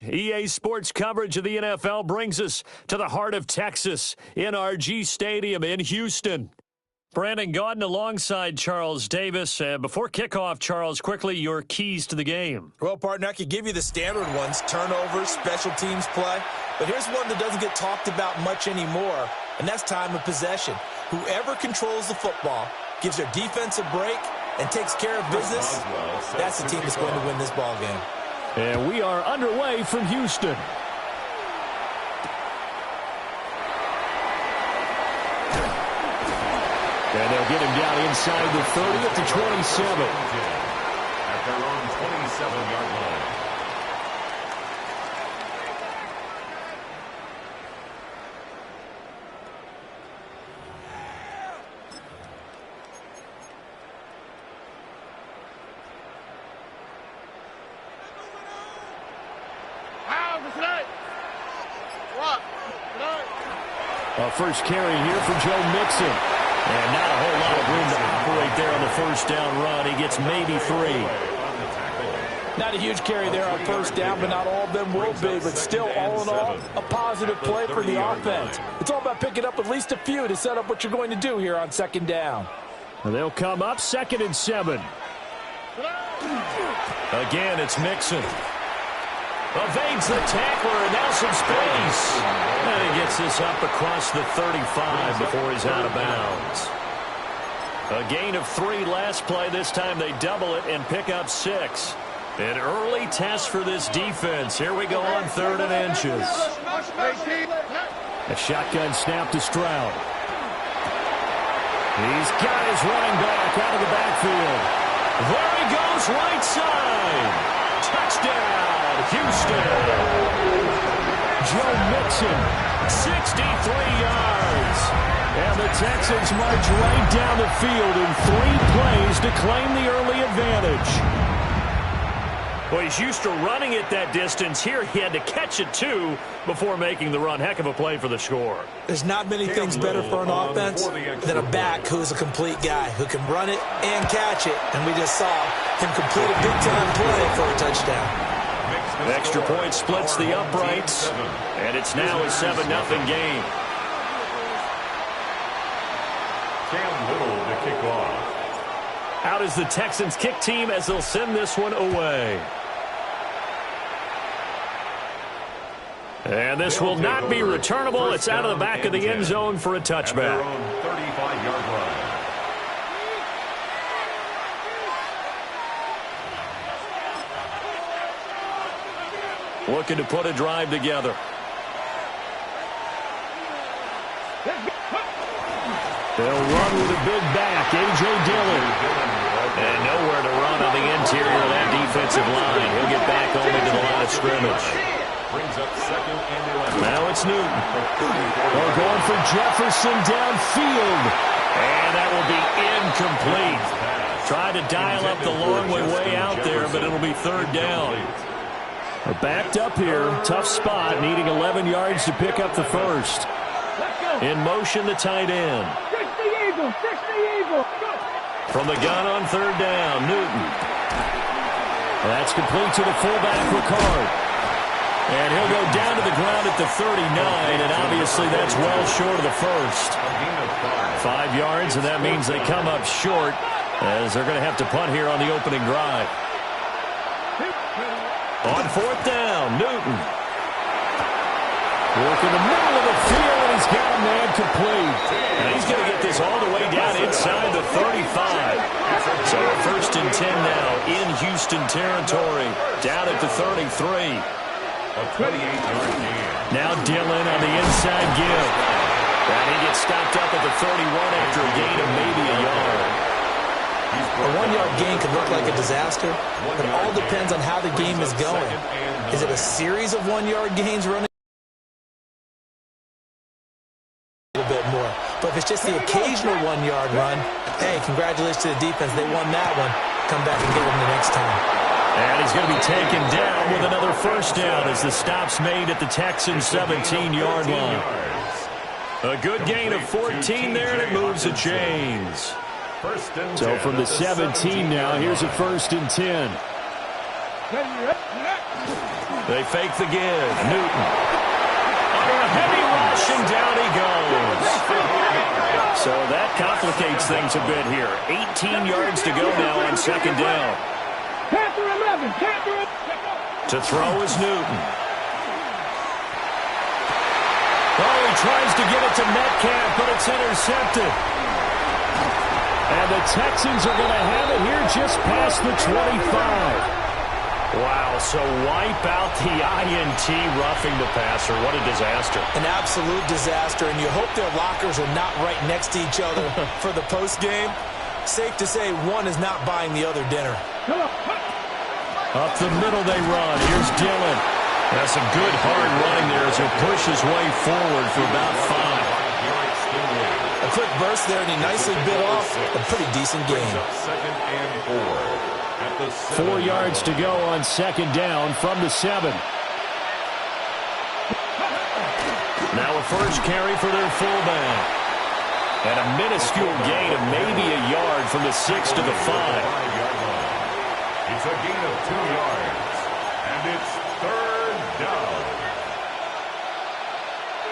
EA Sports coverage of the NFL brings us to the heart of Texas, NRG Stadium in Houston. Brandon Gaudin alongside Charles Davis. Before kickoff, Charles, quickly your keys to the game. Well, partner, I could give you the standard ones, turnovers, special teams play. But here's one that doesn't get talked about much anymore, and that's time of possession. Whoever controls the football, gives their defense a break, and takes care of business, that's the team that's going to win this ball game. And we are underway from Houston. And they'll get him down inside the 30 at the 27. At their own 27-yard line. First carry here for Joe Mixon. And not a whole lot of room to operate there on the first down run. He gets maybe 3. Not a huge carry there on first down, but not all of them will be. But still, all in all, a positive play for the offense. It's all about picking up at least a few to set up what you're going to do here on second down. And they'll come up 2nd and 7. Again, it's Mixon. Evades the tackler, and now some space. And he gets this up across the 35 before he's out of bounds. A gain of 3 last play. This time they double it and pick up 6. An early test for this defense. Here we go on 3rd and inches. A shotgun snap to Stroud. He's got his running back out of the backfield. There he goes, right side. Touchdown, Houston. Joe Mixon, 63 yards. And the Texans march right down the field in 3 plays to claim the early advantage. Well, he's used to running it that distance. Here he had to catch it, too, before making the run. Heck of a play for the score. There's not many things better for an offense than a back who's a complete guy, who can run it and catch it. And we just saw him complete a big-time play for a touchdown. An extra point splits the uprights, and it's now a 7-0 game. Cam Little to kick off. Out is the Texans kick team as they'll send this one away. And this will not be returnable. It's out of the back of the end zone for a touchback. 35-yard line. Looking to put a drive together. They'll run with a big back, A.J. Dillon. And nowhere to run on the interior of that defensive line. He'll get back only to the line of scrimmage. Brings up 2nd and 11. Now it's Newton. They're going for Jefferson downfield. And that will be incomplete. Tried to dial up the long way out there, but it'll be 3rd down. They're backed up here. Tough spot, needing 11 yards to pick up the first. In motion, the tight end. From the gun on 3rd down, Newton. That's complete to the fullback, Ricard. And he'll go down to the ground at the 39, and obviously that's well short of the first. 5 yards, and that means they come up short as they're going to have to punt here on the opening drive. On 4th down, Newton. Working the middle of the field, and he's got a man complete. And he's going to get this all the way down inside the 35. So 1st and 10 now in Houston territory, down at the 33. A 28-yard gain. Now Dillon on the inside give. And he gets stopped up at the 31 after a gain of maybe a yard. A 1-yard gain could look like a disaster, but it all depends on how the game is going. Is it a series of 1-yard gains running? A little bit more. But if it's just the occasional 1-yard run, hey, congratulations to the defense. They won that one. Come back and get them the next time. And he's going to be taken down with another first down as the stop's made at the Texans' 17-yard line. A good gain of 14 there, and it moves the chains. So from the 17 now, here's a 1st and 10. They fake the give. Newton. Under a heavy rush, and down he goes. So that complicates things a bit here. 18 yards to go now on second down. To throw is Newton. Oh, he tries to get it to Metcalf, but it's intercepted. And the Texans are going to have it here just past the 25. Wow, so wipe out the INT roughing the passer. What a disaster. An absolute disaster, and you hope their lockers are not right next to each other for the postgame. Safe to say one is not buying the other dinner. Up the middle they run. Here's Dillon. That's a good hard running there as he pushes way forward for about 5. A quick burst there, and he nicely bit off a pretty decent gain. 4 yards to go on second down from the 7. Now a first carry for their fullback. And a minuscule gain of maybe a yard from the 6 to the 5. It's a gain of 2 yards. And it's third down.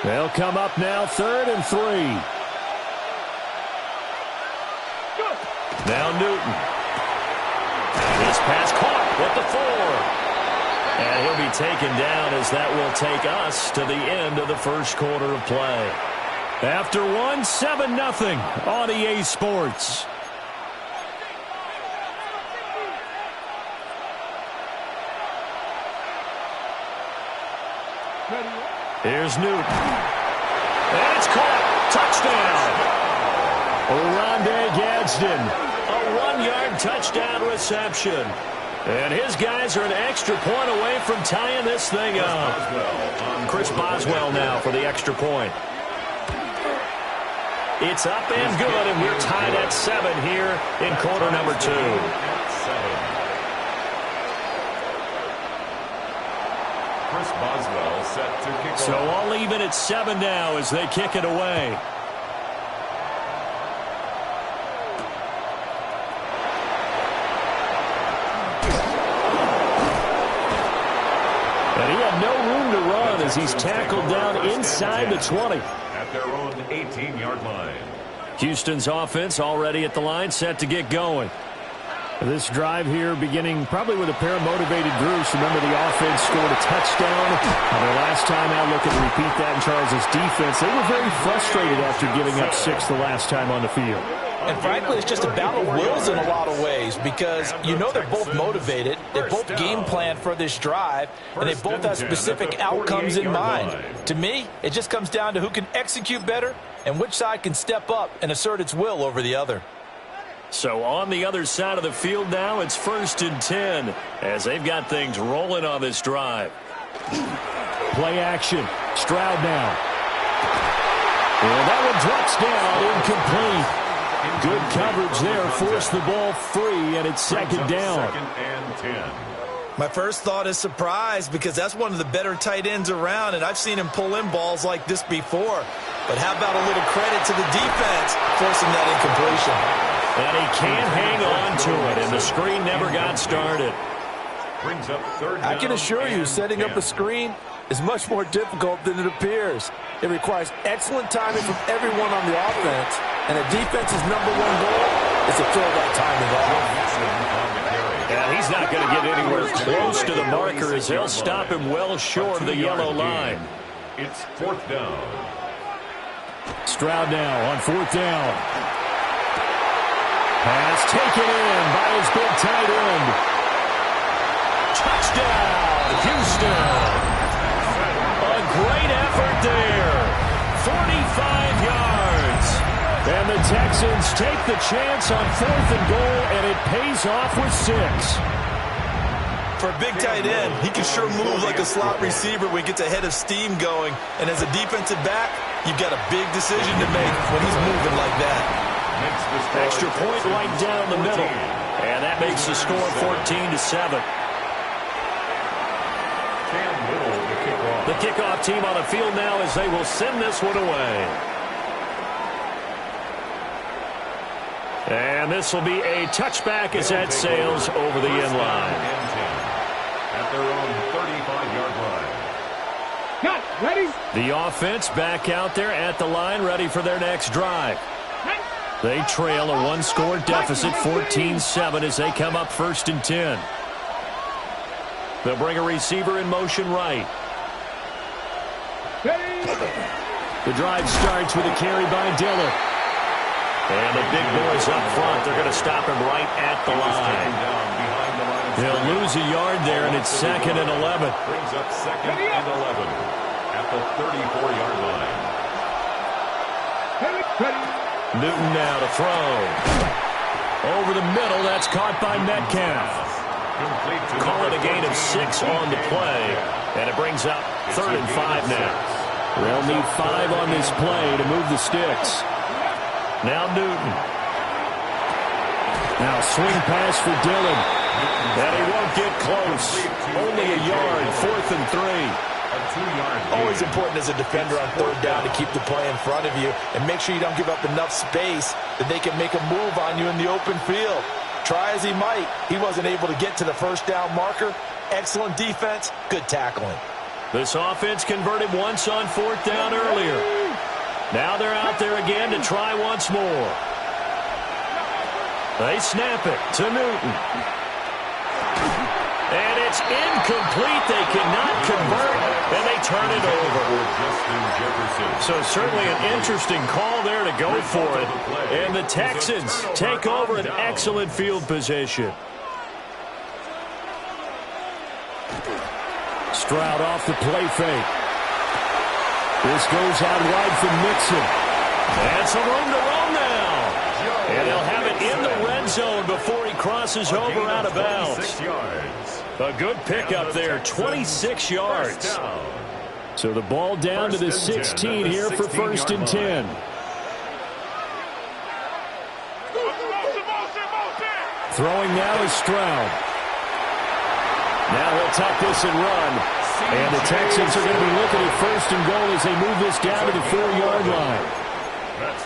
They'll come up now 3rd and 3. Now Newton. This pass caught with the 4. And he'll be taken down as that will take us to the end of the first quarter of play. After 1, 7-0 on EA Sports. Here's Newton. And it's caught. Touchdown. Oronde Gadsden. A 1-yard touchdown reception. And his guys are an extra point away from tying this thing up. Chris Boswell now for the extra point. It's up and good, and we're tied at 7 here in quarter number 2. Chris Boswell set to kick off. So all even at 7 now as they kick it away. And he had no room to run as he's tackled down inside the 20. At their own 18-yard line. Houston's offense already at the line, set to get going. This drive here beginning probably with a pair of motivated groups. Remember, the offense scored a touchdown. And their last time out, looking to repeat that in Charles' defense. They were very frustrated after giving up 6 the last time on the field. And frankly, it's just a battle of wills in a lot of ways because you know they're both motivated, they both game plan for this drive, and they both have specific outcomes in mind. To me, it just comes down to who can execute better and which side can step up and assert its will over the other. So on the other side of the field now, it's 1st and 10 as they've got things rolling on this drive. Play action. Stroud now. Well, that one drops down, incomplete. Good coverage there, forced the ball free, and it's second down. 2nd and 10. My first thought is surprise because that's one of the better tight ends around, and I've seen him pull in balls like this before. But how about a little credit to the defense forcing that incompletion? And he can't hang on to it, and the screen never got started. Brings up third down. I can assure you, setting up a screen is much more difficult than it appears. It requires excellent timing from everyone on the offense, and a defense's #1 goal is to throw that timing off. And he's not going to get anywhere close to the marker as they'll stop him well short of the yellow line. It's 4th down. Stroud now on 4th down. Pass taken in by his big tight end. Touchdown, Houston. A great effort there. 45 yards. And the Texans take the chance on 4th and goal, and it pays off with 6. For a big tight end, he can sure move like a slot receiver when he gets a head of steam going. And as a defensive back, you've got a big decision to make when he's moving like that. Extra point right down the middle. And that makes the score 14-7. The kickoff team on the field now as they will send this one away. And this will be a touchback as that sails over the end line. At at their own 35-yard line. Cut. Ready? The offense back out there at the line, ready for their next drive. They trail a one-score deficit, 14-7, as they come up 1st and 10. They'll bring a receiver in motion right. The drive starts with a carry by Dillon. And the big boys up front, they're going to stop him right at the line. They'll lose a yard there, and it's 2nd and 11. Brings up 2nd and 11 at the 34-yard line. Newton now to throw. Over the middle, that's caught by Metcalf. Call it a gain of 6 on the play, and it brings up 3rd and 5 now. They'll need 5 on this play to move the sticks. Now Newton. Now swing pass for Dillon. And he won't get close. Only a yard, 4th and 3. Always important as a defender on 3rd down to keep the play in front of you and make sure you don't give up enough space that they can make a move on you in the open field. Try as he might, he wasn't able to get to the 1st down marker. Excellent defense, good tackling. This offense converted once on 4th down earlier. Now they're out there again to try once more. They snap it to Newton. And it's incomplete. They cannot convert, and they turn it over. So certainly an interesting call there to go for it. And the Texans take over an excellent field position. Stroud off the play fake. This goes out wide for Mixon. And some room to roam now. And they'll have it in the red zone before he crosses over out of bounds. A good pickup there, 26 yards. So the ball down to the 16 here for 1st and 10. Throwing now is Stroud. Now he'll tuck this and run. And the Texans are going to be looking at 1st and goal as they move this down to the 4-yard line.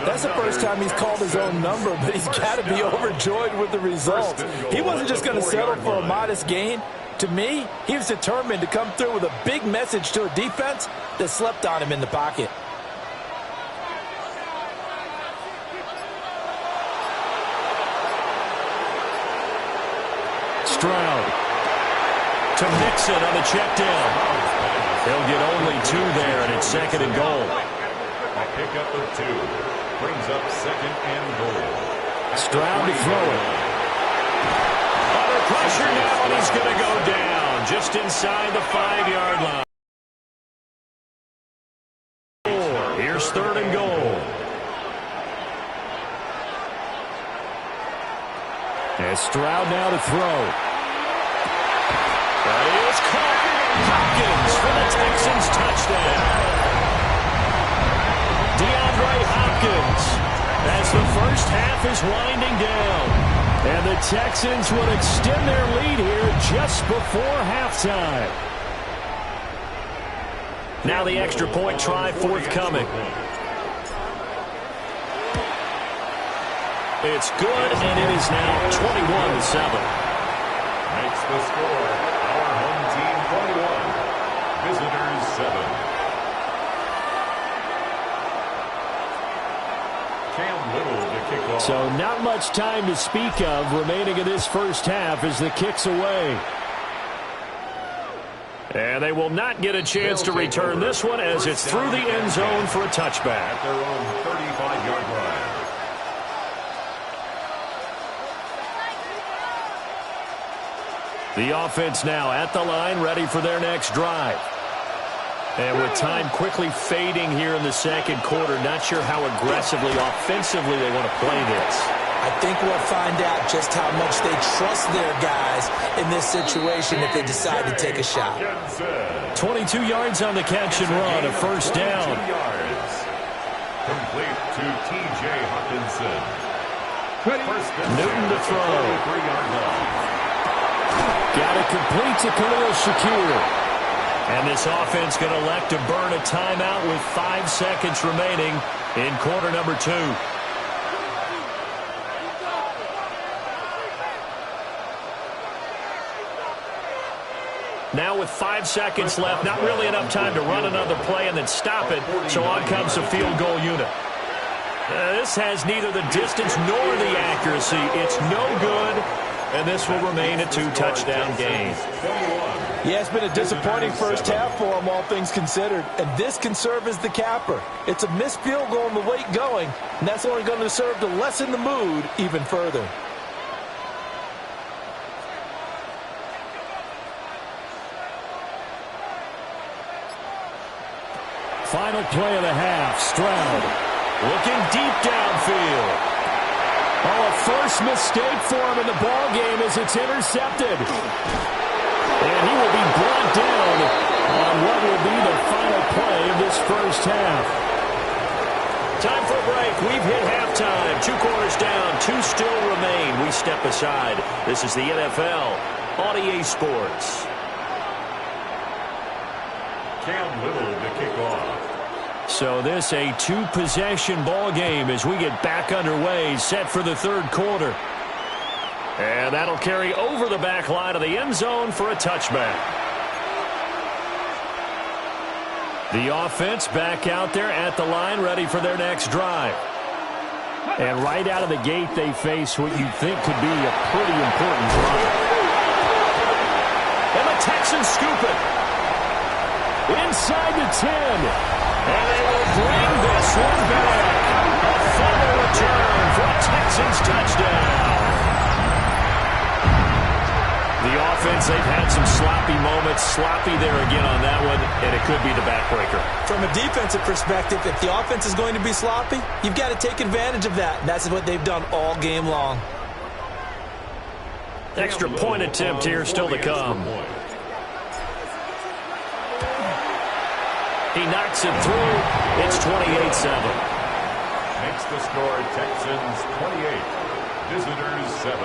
That's the first time he's called his own number, but he's got to be overjoyed with the result. He wasn't just going to settle for a modest gain. To me, he was determined to come through with a big message to a defense that slept on him in the pocket. Stroud to Mixon on the check down. He'll get only 2 there, and it's 2nd and goal. A pickup of 2 brings up 2nd and goal. Stroud to throw it. Under pressure now, and he's going to go down just inside the 5-yard line. Here's 3rd and goal. And Stroud now to throw. That is caught. Hopkins for the Texans touchdown. DeAndre Hopkins as the first half is winding down. And the Texans will extend their lead here just before halftime. Now the extra point try forthcoming. It's good, and it is now 21-7. Makes the score our home team 21, visitors 7. Cam Little to kick off. So not much time to speak of remaining in this first half as the kick's away. And they will not get a chance to return this one as it's through the end zone for a touchback. At their own 35-yard line. The offense now at the line, ready for their next drive. And with time quickly fading here in the 2nd quarter, not sure how aggressively, offensively they want to play this. I think we'll find out just how much they trust their guys in this situation if they decide to take a shot. 22 yards on the catch and run, a 1st down. Complete to T.J. Hawkinson. Newton to throw. Got it complete to Khalil Shakir. And this offense going to elect to burn a timeout with 5 seconds remaining in quarter number 2. Now with 5 seconds left, not really enough time to run another play and then stop it, so on comes the field goal unit. This has neither the distance nor the accuracy. It's no good, and this will remain a 2-touchdown game. Yeah, it's been a disappointing first half for them, all things considered. And this can serve as the capper. It's a missed field goal in the late going, and that's only going to serve to lessen the mood even further. Final play of the half. Stroud looking deep downfield. Oh, a first mistake for him in the ball game as it's intercepted. And he will be brought down on what will be the final play of this first half. Time for a break. We've hit halftime. 2 quarters down. 2 still remain. We step aside. This is the NFL on EA Sports. Cam Little to kick off. So this a 2-possession ball game as we get back underway, set for the third quarter. And that'll carry over the back line of the end zone for a touchback. The offense back out there at the line, ready for their next drive. And right out of the gate, they face what you think could be a pretty important drive. And the Texans scoop it. Inside the 10. And they will bring this one back. A fumble return for a Texans touchdown. The offense, they've had some sloppy moments. Sloppy there again on that one, and it could be the backbreaker. From a defensive perspective, if the offense is going to be sloppy, you've got to take advantage of that. And that's what they've done all game long. Extra point attempt here still to come. He knocks it through. It's 28-7. Makes the score Texans 28, visitors 7.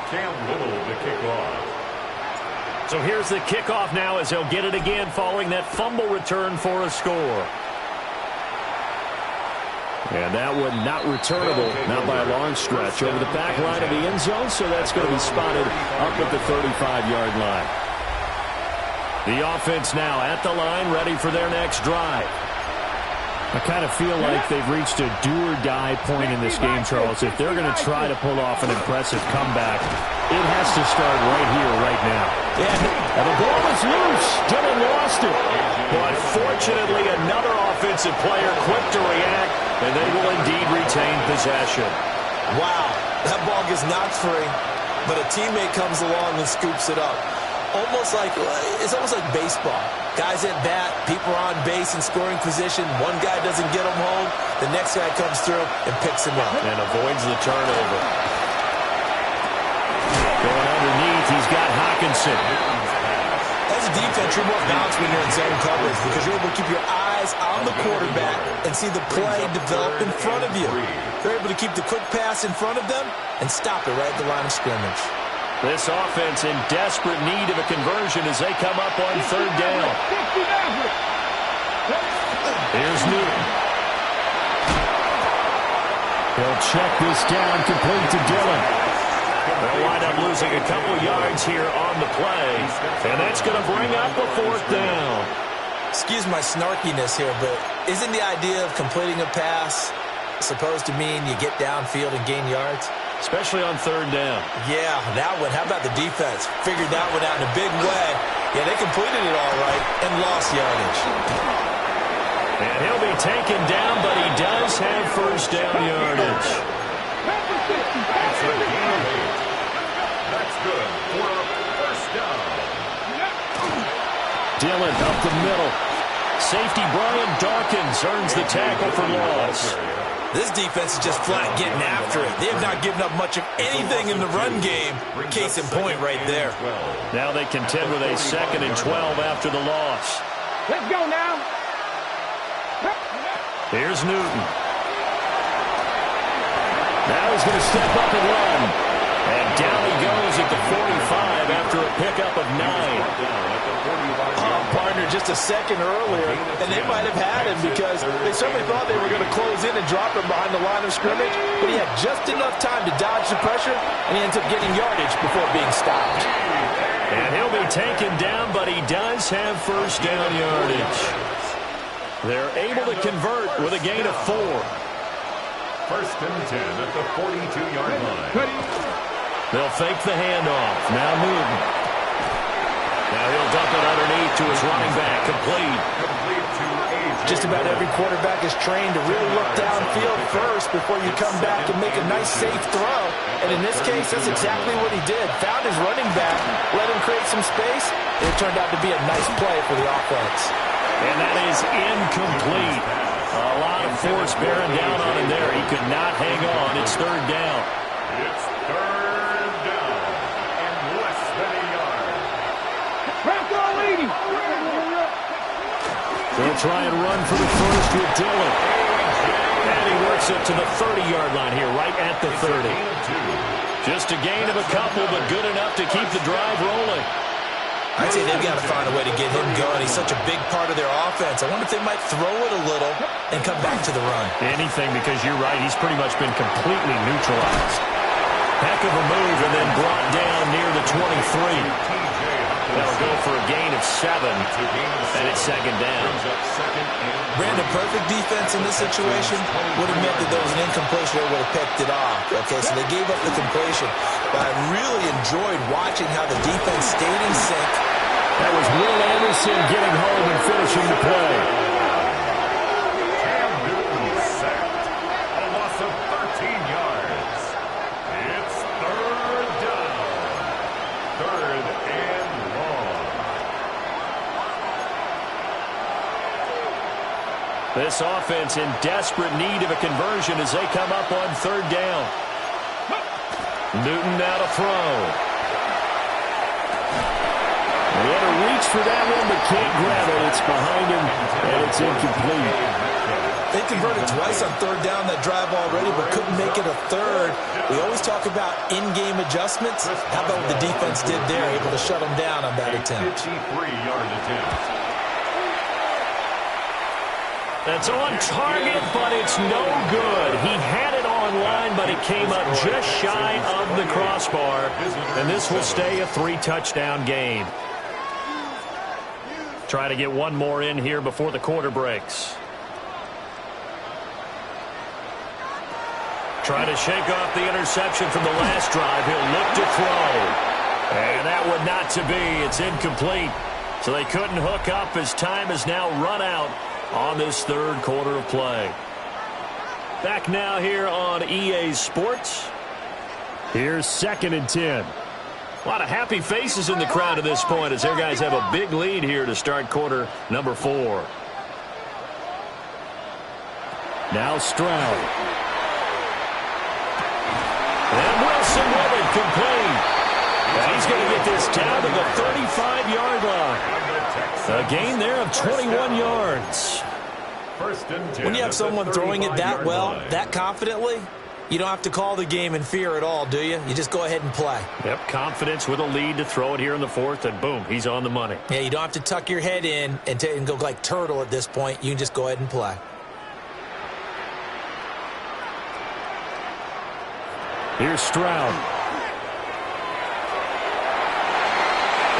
Cam Little to kick off. So here's the kickoff now as he'll get it again following that fumble return for a score. And that one not returnable, not by a long stretch, over the back line of the end zone, so that's going to be spotted up at the 35-yard line. The offense now at the line, ready for their next drive. I kind of feel like they've reached a do-or-die point in this game, Charles. If they're going to try to pull off an impressive comeback, it has to start right here, right now. Yeah. And the ball is loose. Dylan lost it. But fortunately, another offensive player quick to react, and they will indeed retain possession. Wow, that ball gets knocked free, but a teammate comes along and scoops it up. It's almost like baseball. Guys at bat, people are on base in scoring position. One guy doesn't get him home. The next guy comes through and picks him up. And avoids the turnover. Going underneath, he's got Hawkinson. As a defense, you're more balanced when you're in zone coverage because you're able to keep your eyes on the quarterback and see the play develop in front of you. You're able to keep the quick pass in front of them and stop it right at the line of scrimmage. This offense in desperate need of a conversion as they come up on third down. Here's Newton. He'll check this down, complete to Dillon. They'll wind up losing a couple yards here on the play, and that's going to bring up a fourth down. Excuse my snarkiness here, but isn't the idea of completing a pass supposed to mean you get downfield and gain yards? Especially on third down. Yeah, that one. How about the defense? Figured that one out in a big way. Yeah, they completed it all right and lost yardage. And he'll be taken down, but he does have first down yardage. It's a gain of 8. That's good for a first down. Dillon up the middle. Safety Brian Dawkins earns the tackle for loss. This defense is just flat getting after it. They have not given up much of anything in the run game. Case in point right there. Now they contend with a 2nd and 12 after the loss. Let's go now. Here's Newton. Now he's going to step up and run. And down he goes at the 45 after a pickup of 9. Partner just a second earlier, and they might have had him because they certainly thought they were going to close in and drop him behind the line of scrimmage, but he had just enough time to dodge the pressure, and he ends up getting yardage before being stopped. And he'll be taken down, but he does have first down yardage. They're able to convert with a gain of 4. First and 10 at the 42-yard line. They'll fake the handoff. Now Newton. Now he'll dump it underneath to his running back. Complete. Just about every quarterback is trained to really look downfield first before you come back and make a nice, safe throw. And in this case, that's exactly what he did. Found his running back, let him create some space, and it turned out to be a nice play for the offense. And that is incomplete. A lot of force bearing down on him there. He could not hang on. It's third down. It's third down and less than a yard. They'll try and run for the first with Dillon. And he works it to the 30-yard line here, right at the 30. Just a gain of a couple, but good enough to keep the drive rolling. I'd say they've got to find a way to get him going. He's such a big part of their offense. I wonder if they might throw it a little and come back to the run. Anything, because you're right. He's pretty much been completely neutralized. Heck of a move, and then brought down near the 23. That'll go for a gain of 7, and it's second down. Brandon, perfect defense in this situation would have meant that there was an incompletion. They would have picked it off. Okay, so they gave up the completion. But I really enjoyed watching how the defense stayed in sync. That was Will Anderson getting home and finishing the play. Cam Newton sacked. A loss of 13 yards. It's third down. Third and long. This offense in desperate need of a conversion as they come up on third down. Newton now to throw. He had to reach for that one, but can't grab it. It's behind him, and it's incomplete. They converted twice on third down that drive already, but couldn't make it a third. We always talk about in-game adjustments. How about what the defense did there, able to shut them down on that attempt? 53-yard attempt. That's on target, but it's no good. He had it on line, but it came up just shy of the crossbar. And this will stay a 3-touchdown game. Try to get one more in here before the quarter breaks. Try to shake off the interception from the last drive. He'll look to throw. And that would not to be. It's incomplete. So they couldn't hook up as time is now run out on this third quarter of play. Back now here on EA Sports. Here's second and 10. A lot of happy faces in the crowd at this point as their guys have a big lead here to start quarter number 4. Now Stroud. And Wilson with it, complete. And he's going to get this down to the 35-yard line. A gain there of 21 yards. When you have someone throwing it that well, that confidently, you don't have to call the game in fear at all, do you? You just go ahead and play. Yep, confidence with a lead to throw it here in the fourth, and boom, he's on the money. Yeah, you don't have to tuck your head in and go like turtle at this point. You can just go ahead and play. Here's Stroud.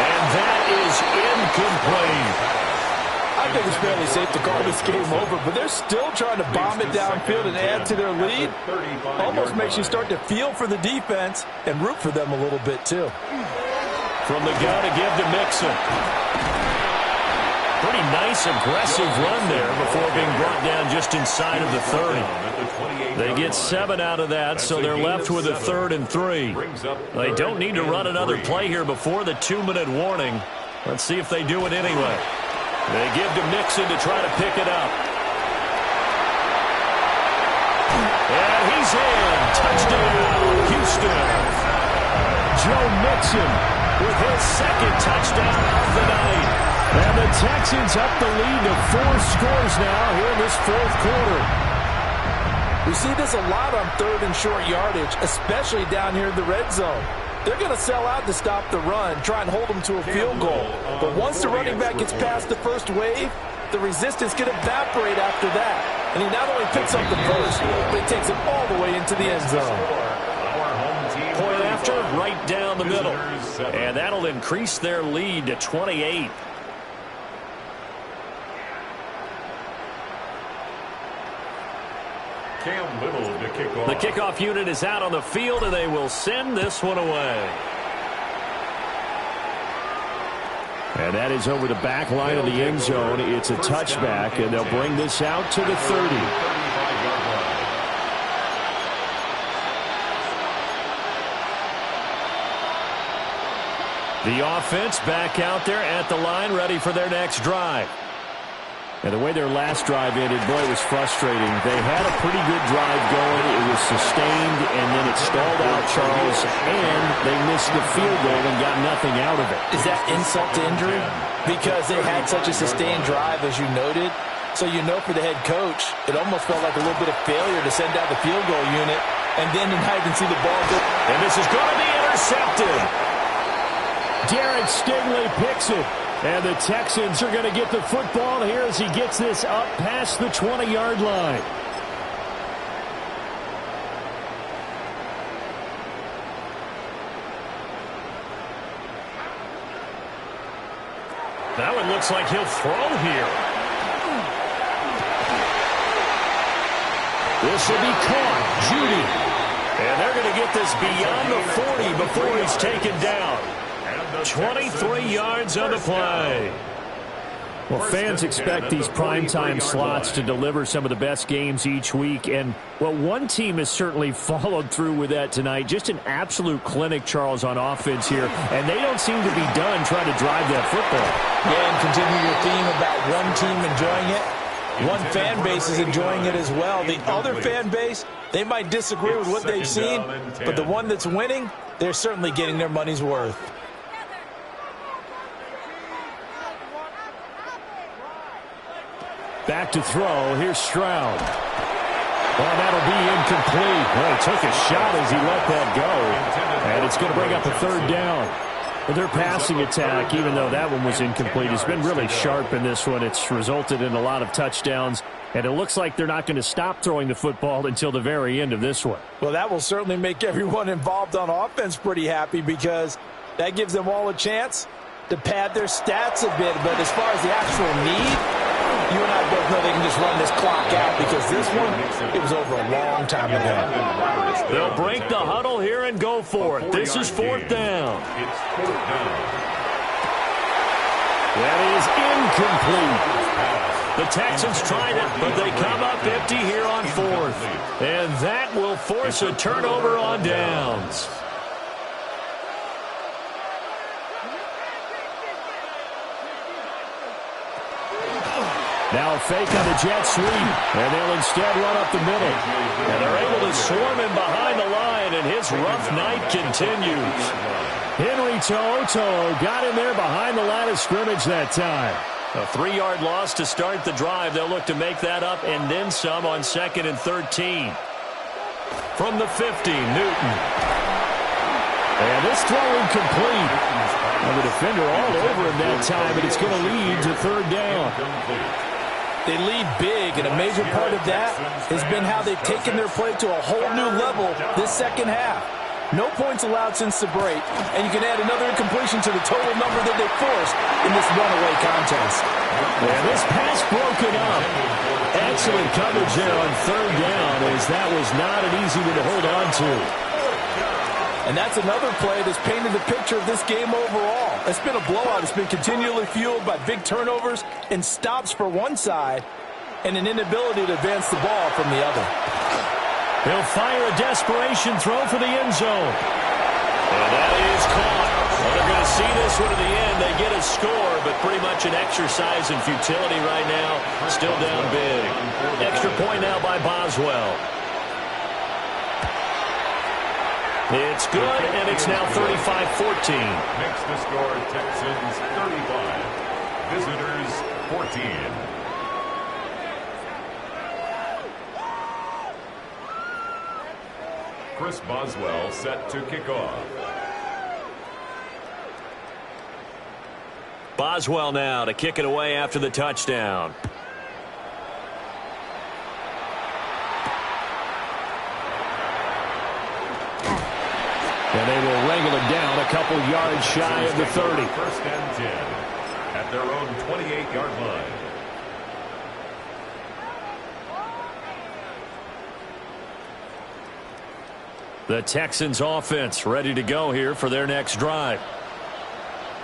And that is incomplete. I think it's fairly safe to call this game over, but they're still trying to bomb it downfield and add to their lead. Almost makes you start to feel for the defense and root for them a little bit, too. From the gun to give to Mixon. Pretty nice, aggressive run there before being brought down just inside of the 30. They get 7 out of that, so they're left with a 3rd and 3. They don't need to run another play here before the 2-minute warning. Let's see if they do it anyway. They give to Mixon to try to pick it up. And he's in. Touchdown, Houston. Joe Mixon with his second touchdown of the night. And the Texans up the lead to 4 scores now here in this fourth quarter. We see this a lot on 3rd and short yardage, especially down here in the red zone. They're going to sell out to stop the run, try and hold them to a field goal. But once the running back gets past the first wave, the resistance can evaporate after that. And he not only picks up the first, but he takes it all the way into the end zone. Point after, right down the middle. And that'll increase their lead to 28. Cam Little to kick off. The kickoff unit is out on the field, and they will send this one away. And that is over the back line of the end zone. It's a touchback, and they'll bring this out to the 30. The offense back out there at the line, ready for their next drive. And the way their last drive ended, boy, it was frustrating. They had a pretty good drive going. It was sustained, and then it stalled out, Charles, and they missed the field goal and got nothing out of it. Is that insult to injury? Because they had such a sustained drive, as you noted. So you know for the head coach, it almost felt like a little bit of failure to send out the field goal unit, and then to not even see the ball go. And this is going to be intercepted. Jared Stingley picks it. And the Texans are going to get the football here as he gets this up past the 20-yard line. That one looks like he'll throw here. This will be caught. Judy. And they're going to get this beyond the 40 before he's taken down. 23 yards on the play. Well, fans expect these primetime slots to deliver some of the best games each week. And, well, one team has certainly followed through with that tonight. Just an absolute clinic, Charles, on offense here. And they don't seem to be done trying to drive that football. Yeah, and continue your theme about one team enjoying it. One fan base is enjoying it as well. The other fan base, they might disagree with what they've seen. But the one that's winning, they're certainly getting their money's worth. Back to throw. Here's Stroud. Well, that'll be incomplete. Well, he took a shot as he let that go. And it's going to bring up a third down. Well, their passing attack, even though that one was incomplete, has been really sharp in this one. It's resulted in a lot of touchdowns. And it looks like they're not going to stop throwing the football until the very end of this one. Well, that will certainly make everyone involved on offense pretty happy because that gives them all a chance to pad their stats a bit. But as far as the actual need, you and I both know they can just run this clock out because this one, it was over a long time ago. They'll break the huddle here and go for it. This is fourth down. It's fourth down. That is incomplete. The Texans tried it, but they come up empty here on fourth. And that will force a turnover on downs. Now a fake on the jet sweep, and they'll instead run up the middle. And they're able to swarm him behind the line, and his rough night continues. Henry To'oTo'o got in there behind the line of scrimmage that time. A 3-yard loss to start the drive. They'll look to make that up and then some on 2nd and 13. From the 50, Newton. And this throw incomplete. And the defender all over him that time, and it's going to lead to third down. They lead big, and a major part of that has been how they've taken their play to a whole new level this second half. No points allowed since the break, and you can add another incompletion to the total number that they forced in this runaway contest. And this pass broken up. Excellent coverage there on third down, as that was not an easy one to hold on to. And that's another play that's painted the picture of this game overall. It's been a blowout. It's been continually fueled by big turnovers and stops for one side and an inability to advance the ball from the other. He'll fire a desperation throw for the end zone. And that is caught. Well, they're going to see this one to the end. They get a score, but pretty much an exercise in futility right now. Still down big. Extra point now by Boswell. It's good, and it's now 35-14. Makes the score Texans 35, visitors 14. Chris Boswell set to kick off. Boswell now to kick it away after the touchdown. And they will wrangle it down a couple yards shy of the 30. First and 10 at their own 28-yard line. The Texans offense ready to go here for their next drive.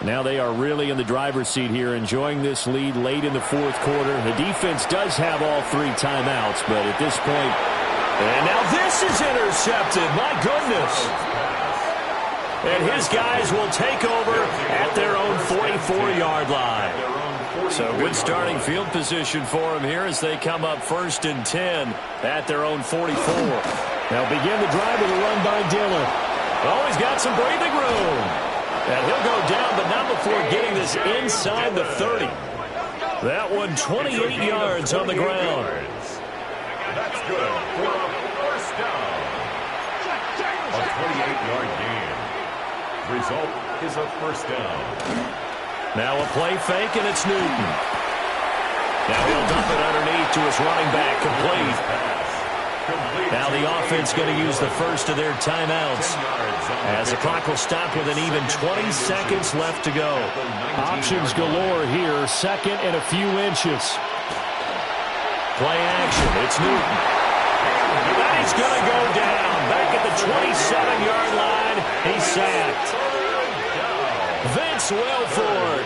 Now they are really in the driver's seat here, enjoying this lead late in the fourth quarter. The defense does have all 3 timeouts, but at this point, and now this is intercepted. My goodness. And his guys will take over at their own 44-yard line. So good starting field position for them here as they come up 1st and 10 at their own 44. They'll begin the drive with a run by Dillon. Oh, he's got some breathing room. And he'll go down, but not before getting this inside the 30. That one 28 yards on the ground. That's good for a first down. A 28-yard gain. Result is a first down. Now a play fake, and it's Newton. Now he'll dump it underneath to his running back, complete. Now the offense going to use the first of their timeouts as the clock will stop with an even 20 seconds left to go. Options galore here, second and a few inches. Play action, it's Newton. And he's going to go down. Back at the 27-yard line, he's sacked. Vince Wilfork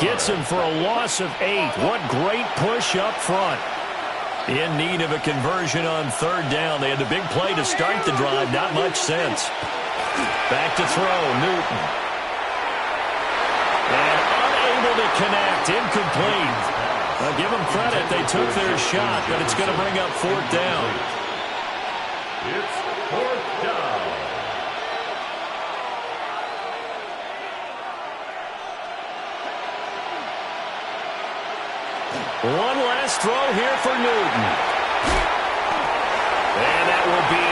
gets him for a loss of 8. What great push up front. In need of a conversion on 3rd down. They had the big play to start the drive. Not much sense. Back to throw, Newton. And unable to connect, incomplete. I'll give them credit. They took their shot, but it's going to bring up 4th down. It's 4th down. One last throw here for Newton. And that will be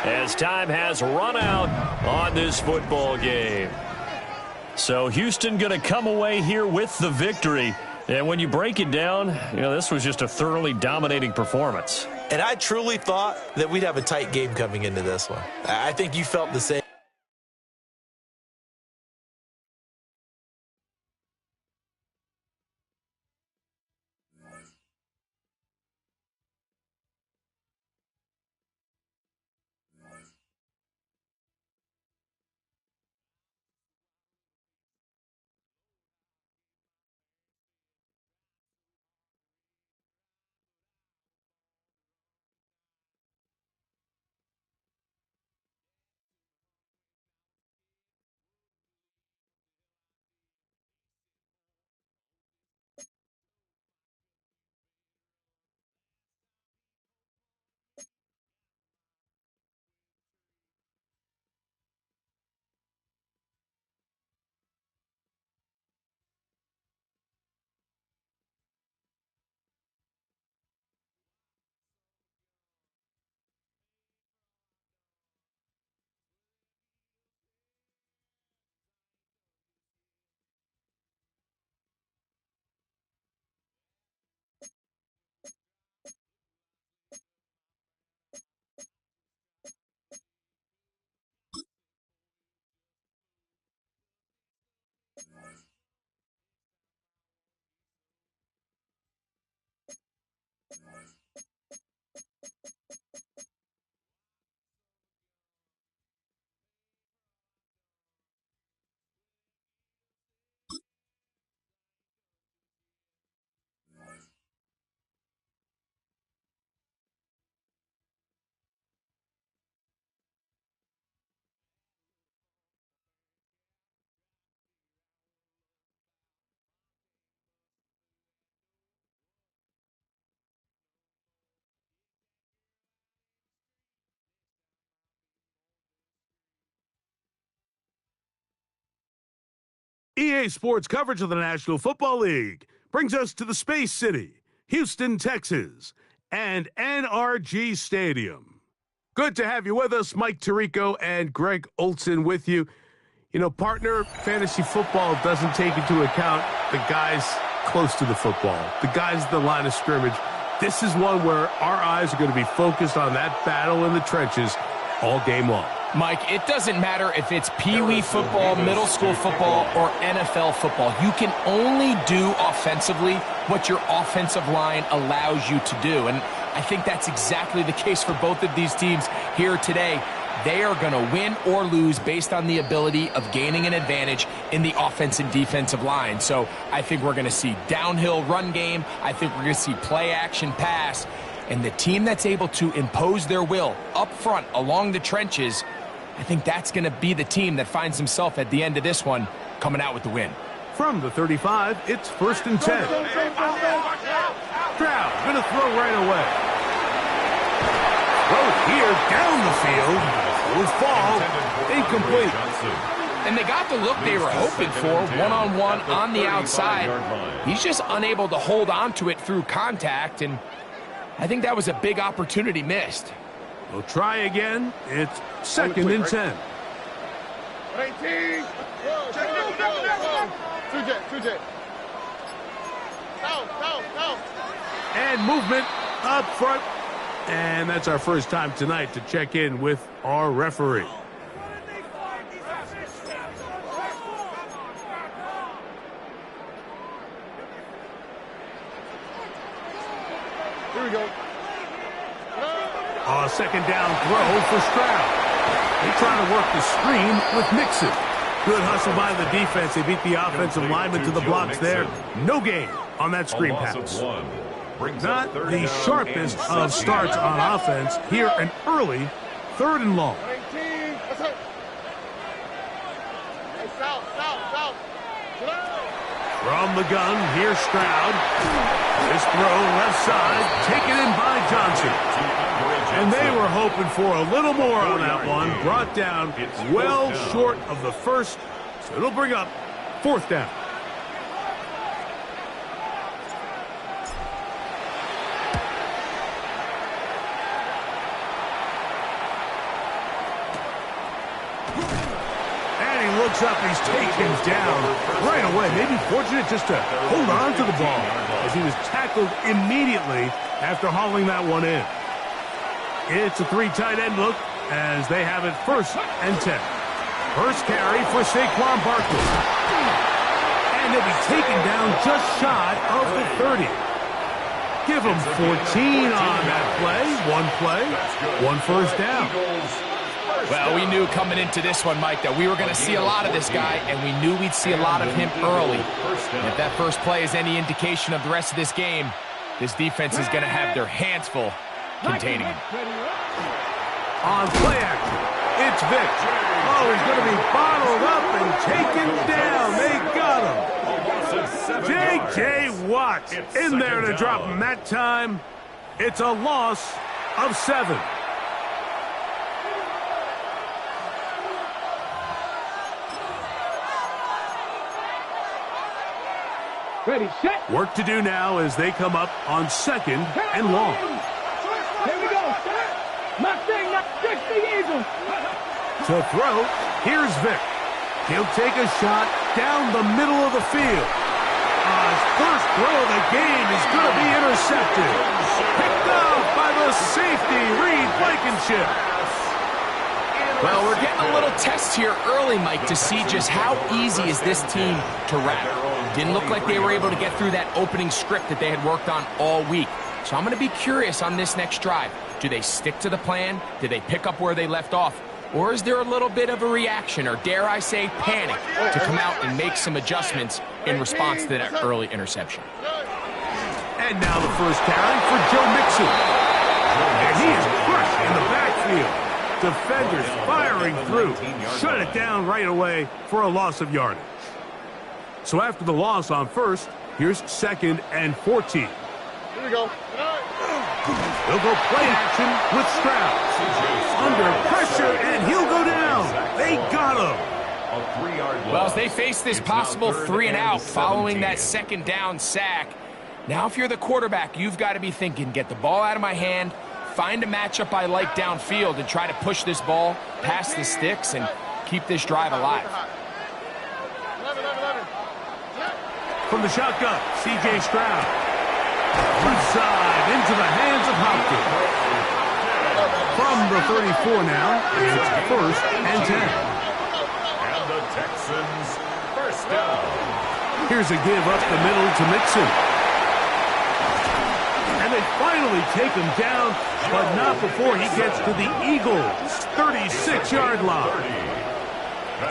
incomplete as time has run out on this football game. So Houston going to come away here with the victory. And when you break it down, this was just a thoroughly dominating performance. And I truly thought that we'd have a tight game coming into this one. I think you felt the same. EA Sports coverage of the National Football League brings us to the Space City, Houston, Texas, and NRG Stadium. Good to have you with us. Mike Tirico and Greg Olson with you. Partner, fantasy football doesn't take into account the guys close to the football, the guys at the line of scrimmage. This is one where our eyes are going to be focused on that battle in the trenches all game long. Mike, it doesn't matter if it's Pee-wee football, middle school football, or NFL football. You can only do offensively what your offensive line allows you to do. And I think that's exactly the case for both of these teams here today. They are going to win or lose based on the ability of gaining an advantage in the offense and defensive line. So I think we're going to see downhill run game. I think we're going to see play action pass. And the team that's able to impose their will up front along the trenches, I think that's going to be the team that finds himself at the end of this one coming out with the win. From the 35, it's 1st and 10. Stroud going to throw right away. Throw here down the field. Will fall. Incomplete. And they got the look they were hoping for, one-on-one on the outside. He's just unable to hold on to it through contact, and I think that was a big opportunity missed. We'll try again. It's 2nd and 10. 18. And movement up front. And that's our first time tonight to check in with our referee. Here we go. A 2nd down throw for Stroud. They try to work the screen with Mixon. Good hustle by the defense. They beat the offensive lineman to the blocks there. No gain on that screen pass. Not the sharpest of starts on offense. Here an early 3rd and long. From the gun, here's Stroud. This throw left side, taken in by Johnson. And they were hoping for a little more on that one. Brought down well short of the first. So it'll bring up 4th down. Looks up, he's taken down right away. Maybe fortunate just to hold on to the ball as he was tackled immediately after hauling that one in. It's a 3 tight end look as they have it 1st and 10. First carry for Saquon Barkley. And he'll be taken down just shy of the 30. Give him 14 on that play. 1 first down. Well, we knew coming into this one, Mike, that we were going to see a lot of this guy, and we knew we'd see a lot of him early. And if that first play is any indication of the rest of this game, this defense is going to have their hands full containing him. On play action, it's Vic. Oh, he's going to be bottled up and taken down. They got him. J.J. Watt in there to drop him that time. It's a loss of 7. Ready, set. Work to do now as they come up on 2nd and long. Here we go. Mustang, not 60 Eagles. To throw, here's Vic. He'll take a shot down the middle of the field. His first throw of the game is going to be intercepted. Picked off by the safety, Reed Blankenship. Well, we're getting a little test here early, Mike, to see just how easy is this team to rattle. Didn't look like they were able to get through that opening script that they had worked on all week. So I'm going to be curious on this next drive. Do they stick to the plan? Do they pick up where they left off? Or is there a little bit of a reaction, or dare I say panic, to come out and make some adjustments in response to that early interception? And now the first carry for Joe Mixon. And he is crushed in the backfield. Defenders firing through. Shut it down right away for a loss of yardage. So after the loss on 1st, here's 2nd and 14. Here we go. He'll go play action with Stroud. Under pressure, and he'll go down. They got him. Well, as they face this possible 3 and out following that 2nd down sack, now if you're the quarterback, you've got to be thinking, get the ball out of my hand, find a matchup I like downfield, and try to push this ball past the sticks and keep this drive alive. From the shotgun, C.J. Stroud. Left side into the hands of Hopkins. From the 34 now. It's 1st and 10. And the Texans first down. Here's a give up the middle to Mixon. And they finally take him down, but not before he gets to the Eagles' 36-yard line.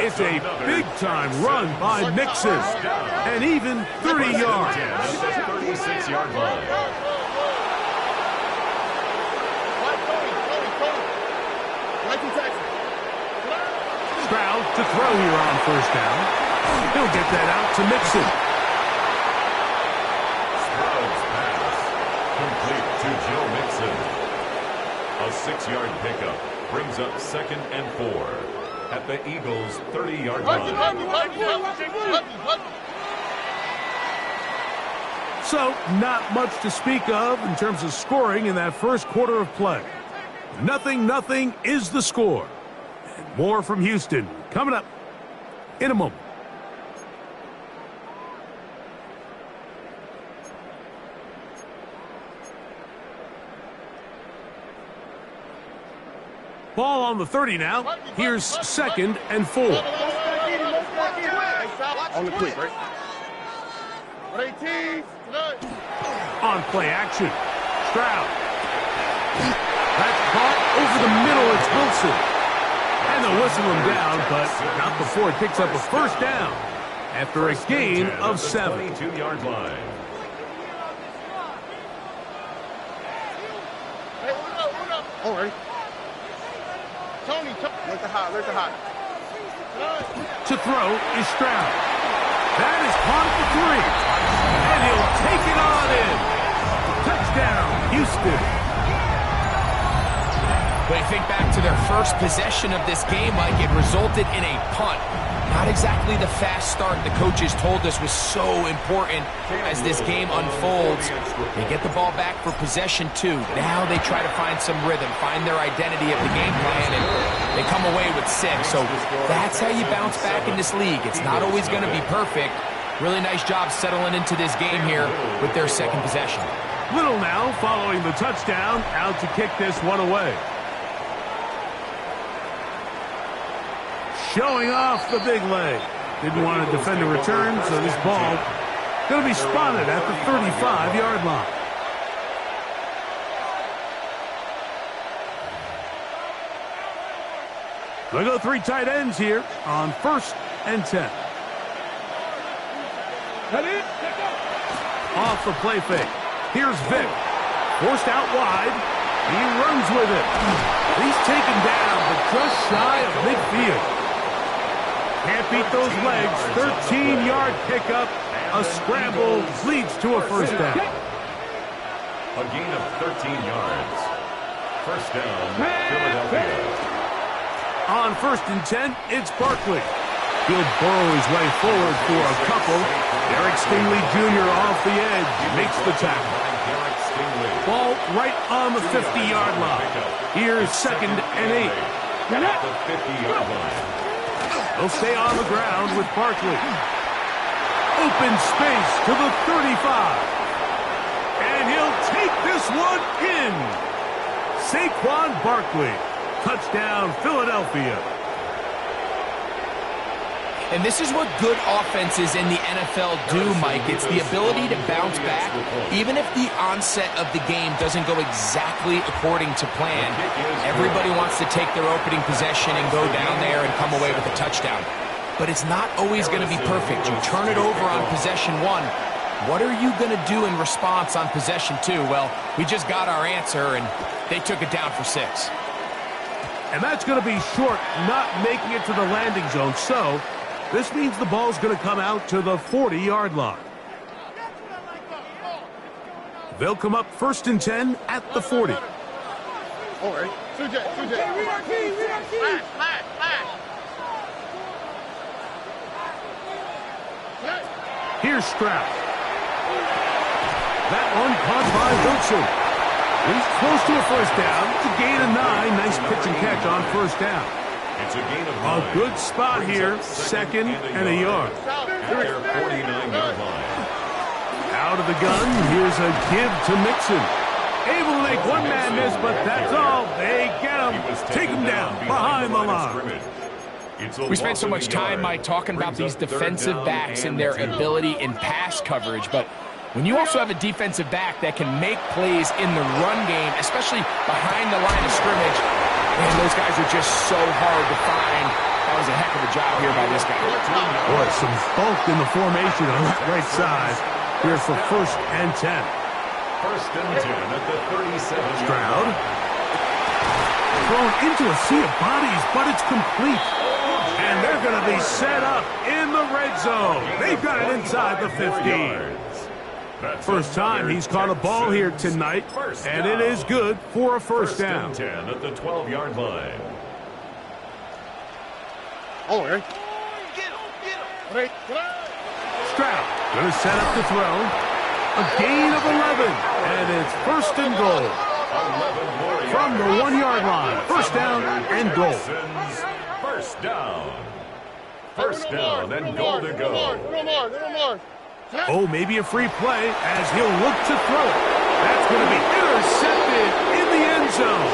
It's a big-time run by Mixon, and even 30 yards. At the 36-yard line. Stroud to throw here on 1st down. He'll get that out to Mixon. Stroud's pass complete to Joe Mixon. A 6-yard pickup brings up 2nd and 4 at the Eagles' 30-yard line. So, not much to speak of in terms of scoring in that first quarter of play. 0-0 is the score. And more from Houston coming up in a moment. Ball on the 30 now. Here's 2nd and 4. On the quick, right? On play action. Stroud. That's caught over the middle. It's Wilson. And they'll whistle him down, but not before it picks up a 1st down after a gain of 7. 22-yard line. All right. Tony, let the hot. To throw is Stroud. That is caught at the 3. And he'll take it on in. Touchdown, Houston. When you think back to their first possession of this game, Mike, it resulted in a punt. Not exactly the fast start the coaches told us was so important as this game unfolds. They get the ball back for possession 2. Now they try to find some rhythm, find their identity of the game plan, and they come away with 6. So that's how you bounce back in this league. It's not always going to be perfect. Really nice job settling into this game here with their 2nd possession. Little now following the touchdown, out to kick this one away. Showing off the big leg. Didn't want to defend a return, so this ball going to be spotted at the 35-yard line. They'll go 3 tight ends here on 1st and 10. Off the play fake. Here's Vic. Forced out wide. He runs with it. He's taken down, but just shy of midfield. Can't beat those legs. 13-yard pickup. A scramble leads to a 1st down. A gain of 13 yards. 1st down, Philadelphia. On 1st and 10, it's Barkley. He'll burrow his way forward for a couple. Derek Stingley Jr. off the edge. Makes the tackle. Ball right on the 50-yard line. Here's 2nd and 8. At the 50-yard line. They'll stay on the ground with Barkley. Open space to the 35. And he'll take this one in. Saquon Barkley. Touchdown, Philadelphia. And this is what good offenses in the NFL do, Mike. It's the ability to bounce back, even if the onset of the game doesn't go exactly according to plan. Everybody wants to take their opening possession and go down there and come away with a touchdown. But it's not always going to be perfect. You turn it over on possession 1. What are you going to do in response on possession 2? Well, we just got our answer, and they took it down for 6. And that's going to be short, not making it to the landing zone. So this means the ball's going to come out to the 40-yard line. They'll come up 1st and 10 at the 40. All right. Here's Stroud. That one caught by Wilson. He's close to a 1st down. It's a gain of 9. Nice pitch and catch on 1st down. It's a gain of 9. A good spot here. 2nd and a yard. At their 49-yard line. Out of the gun, here's a give to Mixon. A able to make one man miss, but that's all. They get him. Take him down behind the line. We spent so much time, Mike, talking about these defensive backs and their ability in pass coverage, but when you also have a defensive back that can make plays in the run game, especially behind the line of scrimmage, man, those guys are just so hard to find. That was a heck of a job here by this guy. Boy, some bulk in the formation on that right side. Here for 1st and 10. 1st and 10 at the 37. Stroud. Thrown into a sea of bodies, but it's complete. And they're going to be set up in the red zone. They've got it inside the 15. First time he's caught a ball here tonight, and it is good for a first down. 10 at the 12-yard line. Oh, Eric. Stroud going to set up the throw. A gain of 11, and it's 1st and goal. From the 1-yard line. 1st down and goal. 1st down. 1st down and goal to go. Oh, maybe a free play as he'll look to throw it. That's going to be intercepted in the end zone.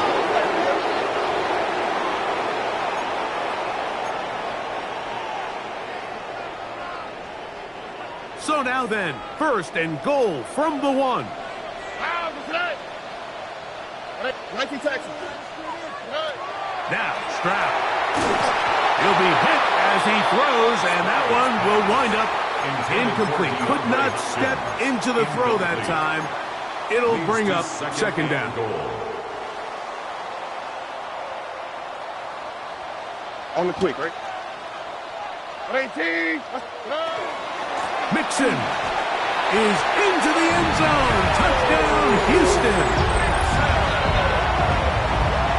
So now then, 1st and goal from the 1. Now, Stroud. He'll be hit as he throws, and that one will wind up incomplete. Could not step into the throw that time. It'll bring up 2nd down. On the quick, right? Mixon is into the end zone. Touchdown, Houston.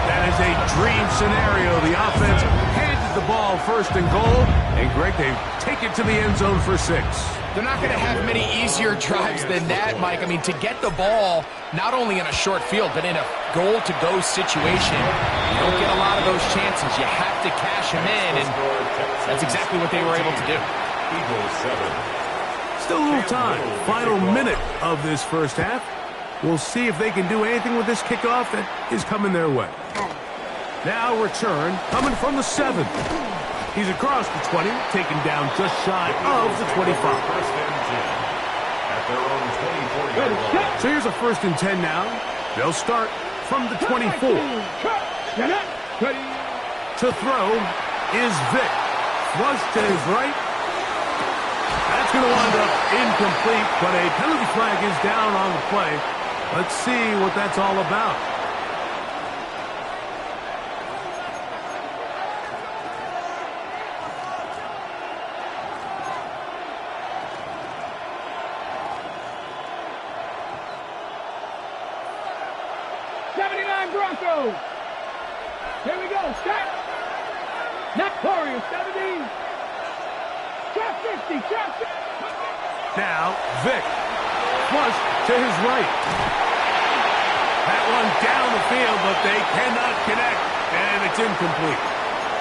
That is a dream scenario. The offense handed the ball 1st and goal. And, Greg, they take it to the end zone for 6. They're not going to have many easier drives than that, Mike. I mean, to get the ball, not only in a short field, but in a goal-to-go situation, you don't get a lot of those chances. You have to cash them in, and that's exactly what they were able to do. Eagles 7. Still a little time. Final minute of this first half. We'll see if they can do anything with this kickoff that is coming their way. Now return coming from the 7. He's across the 20, taken down just shy of the 25. 1st and 10 at their own 24-yard line. So here's a 1st and 10 now. They'll start from the 24. To throw is Vick. Flush to his right. That's going to wind up incomplete, but a penalty flag is down on the play. Let's see what that's all about. Broncos. Here we go. Start. Notorious 70. Trap 50. Trap 50. Now, Vick. Flush to his right. That one down the field, but they cannot connect, and it's incomplete.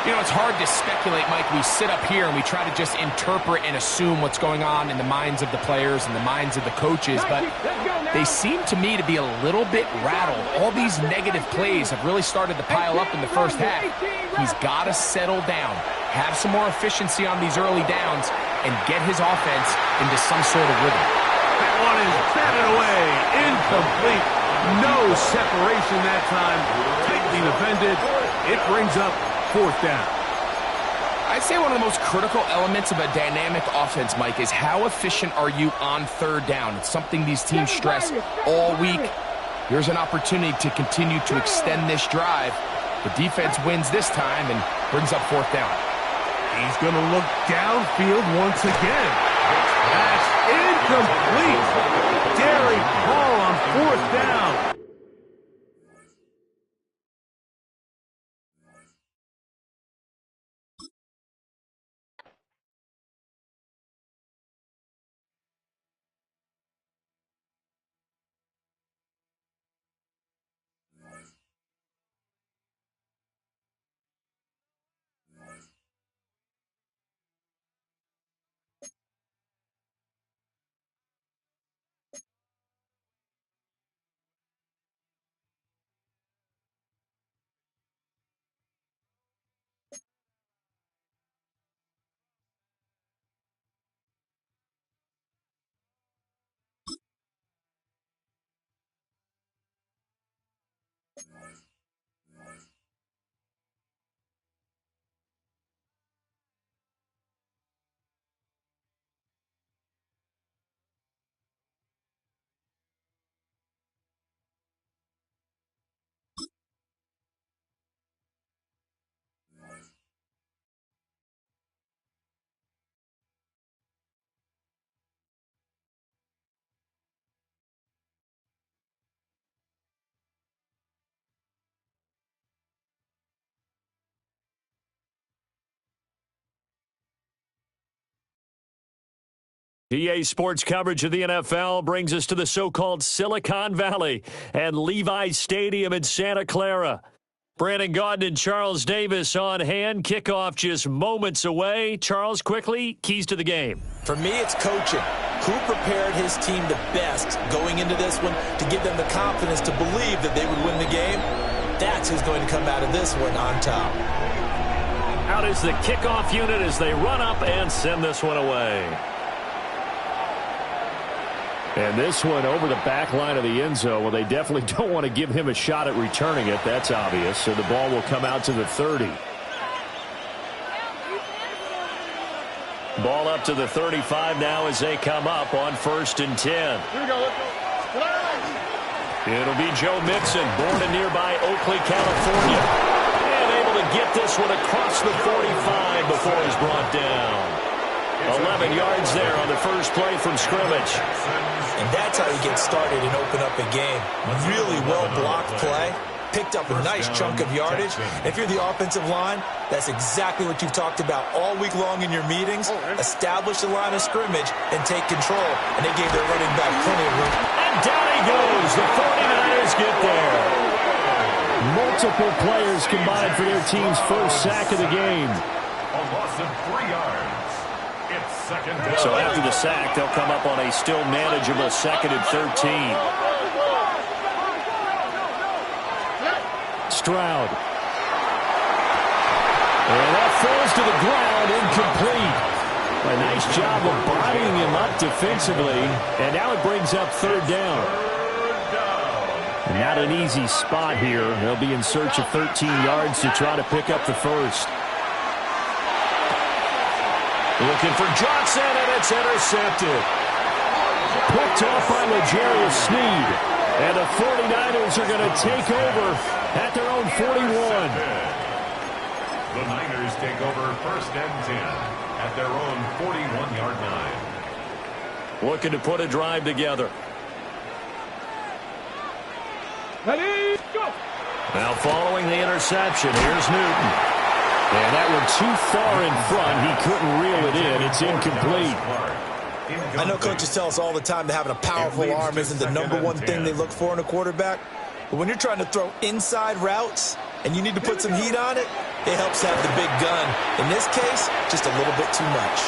You know, it's hard to speculate, Mike. We sit up here and we try to just interpret and assume what's going on in the minds of the players and the minds of the coaches, but they seem to me to be a little bit rattled. All these negative plays have really started to pile up in the first half. He's got to settle down, have some more efficiency on these early downs, and get his offense into some sort of rhythm. That one is batted away, incomplete. No separation that time, tightly defended. It brings up 4th down. I'd say one of the most critical elements of a dynamic offense, Mike, is how efficient are you on 3rd down. It's something these teams stress all week. Here's an opportunity to continue to extend this drive. The defense wins this time and brings up 4th down. He's going to look downfield once again. That's incomplete. Derek Hall on 4th down. EA Sports coverage of the NFL brings us to the so-called Silicon Valley and Levi's Stadium in Santa Clara. Brandon Gaudin and Charles Davis on hand. Kickoff just moments away. Charles, quickly, keys to the game. For me, it's coaching. Who prepared his team the best going into this one to give them the confidence to believe that they would win the game? That's who's going to come out of this one on top. Out is the kickoff unit as they run up and send this one away. And this one over the back line of the end zone. Well, they definitely don't want to give him a shot at returning it. That's obvious. So the ball will come out to the 30. Ball up to the 35 now as they come up on 1st and 10. Here we go. Let's go. It'll be Joe Mixon, born in nearby Oakley, California. And able to get this one across the 45 before he's brought down. 11 yards there on the first play from scrimmage. And that's how you get started and open up a game. Really well-blocked play. Picked up a nice chunk of yardage. If you're the offensive line, that's exactly what you've talked about all week long in your meetings. Establish the line of scrimmage and take control. And they gave their running back plenty of room. And down he goes. The 49ers get there. Multiple players combined for their team's first sack of the game. A loss of 3 yards. It's second down. So after the sack, they'll come up on a still manageable 2nd and 13. Stroud. And that falls to the ground, incomplete. A nice job of bodying him up defensively. And now it brings up 3rd down. And not an easy spot here. They'll be in search of 13 yards to try to pick up the first. Looking for Johnson, and it's intercepted. Picked off by L'Jarius Sneed. And the 49ers are going to take over at their own 41. The Niners take over 1st and 10 at their own 41-yard line. Looking to put a drive together. Ready, go! Now following the interception, here's Newton. And that one too far in front. He couldn't reel it in. It's incomplete. I know coaches tell us all the time that having a powerful arm isn't the #1 thing they look for in a quarterback. But when you're trying to throw inside routes and you need to put some heat on it, it helps have the big gun. In this case, just a little bit too much.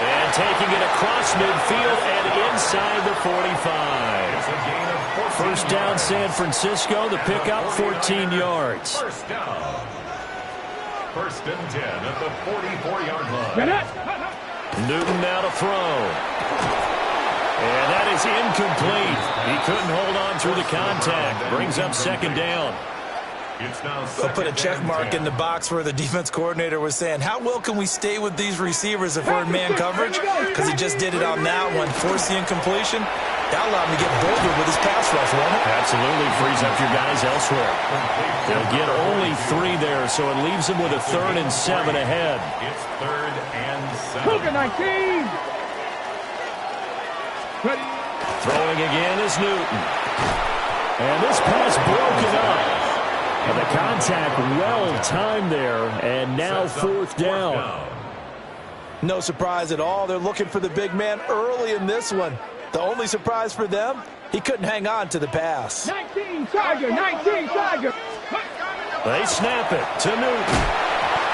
And taking it across midfield and inside the 45. It's a gain of 14 First down, San Francisco. The pickup, 14 yards. First down. 1st and 10 at the 44-yard line. Get it! Newton now to throw. And that is incomplete. He couldn't hold on through the contact. Brings up 2nd down. They'll put a check mark in the box where the defense coordinator was saying, how well can we stay with these receivers if we're in man coverage? Because he just did it on that one. Forced the incompletion. That allowed him to get bolder with his pass rush, won't it? Absolutely frees up your guys elsewhere. They'll get only 3 there, so it leaves them with a 3rd and 7 ahead. It's 3rd and 7. Cougar 19! Ready? Throwing again is Newton. And this pass broken up. And the contact well timed there, and now 4th down. No surprise at all. They're looking for the big man early in this one. The only surprise for them, he couldn't hang on to the pass. 19 Tiger! 19 Tiger! They snap it to Newton.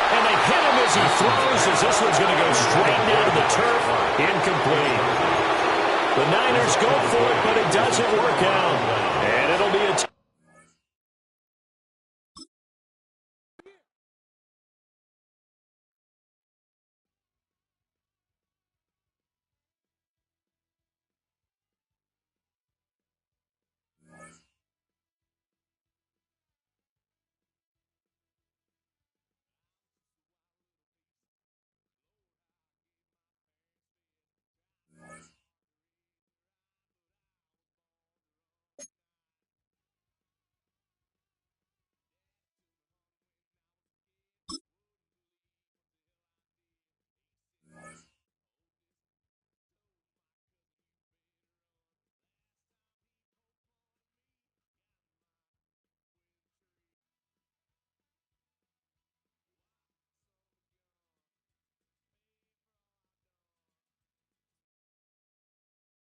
And they hit him as he throws, as this one's going to go straight down to the turf. Incomplete. The Niners go for it, but it doesn't work out. And it'll be a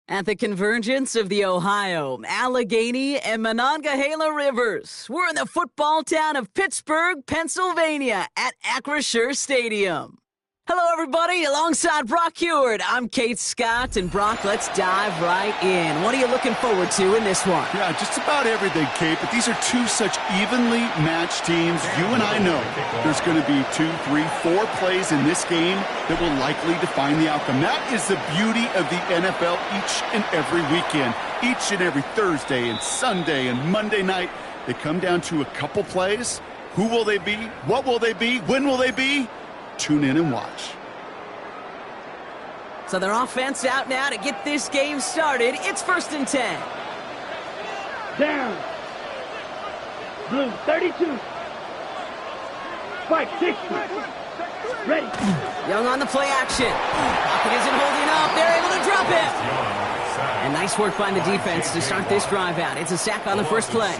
At the convergence of the Ohio, Allegheny, and Monongahela Rivers, we're in the football town of Pittsburgh, Pennsylvania at Acrisure Stadium. Hello, everybody. Alongside Brock Heward, I'm Kate Scott. And Brock, let's dive right in. What are you looking forward to in this one? Yeah, just about everything, Kate. But these are two such evenly matched teams. You and I know there's going to be 2, 3, 4 plays in this game that will likely define the outcome. That is the beauty of the NFL each and every weekend. Each and every Thursday and Sunday and Monday night, they come down to a couple plays. Who will they be? What will they be? When will they be? Tune in and watch. So their offense out now to get this game started. It's 1st and 10. Down. Blue, 32. Spike, 60. Ready. Young on the play action. Pocket isn't holding up. They're able to drop it. And nice work by the defense to start this drive out. It's a sack on the first play.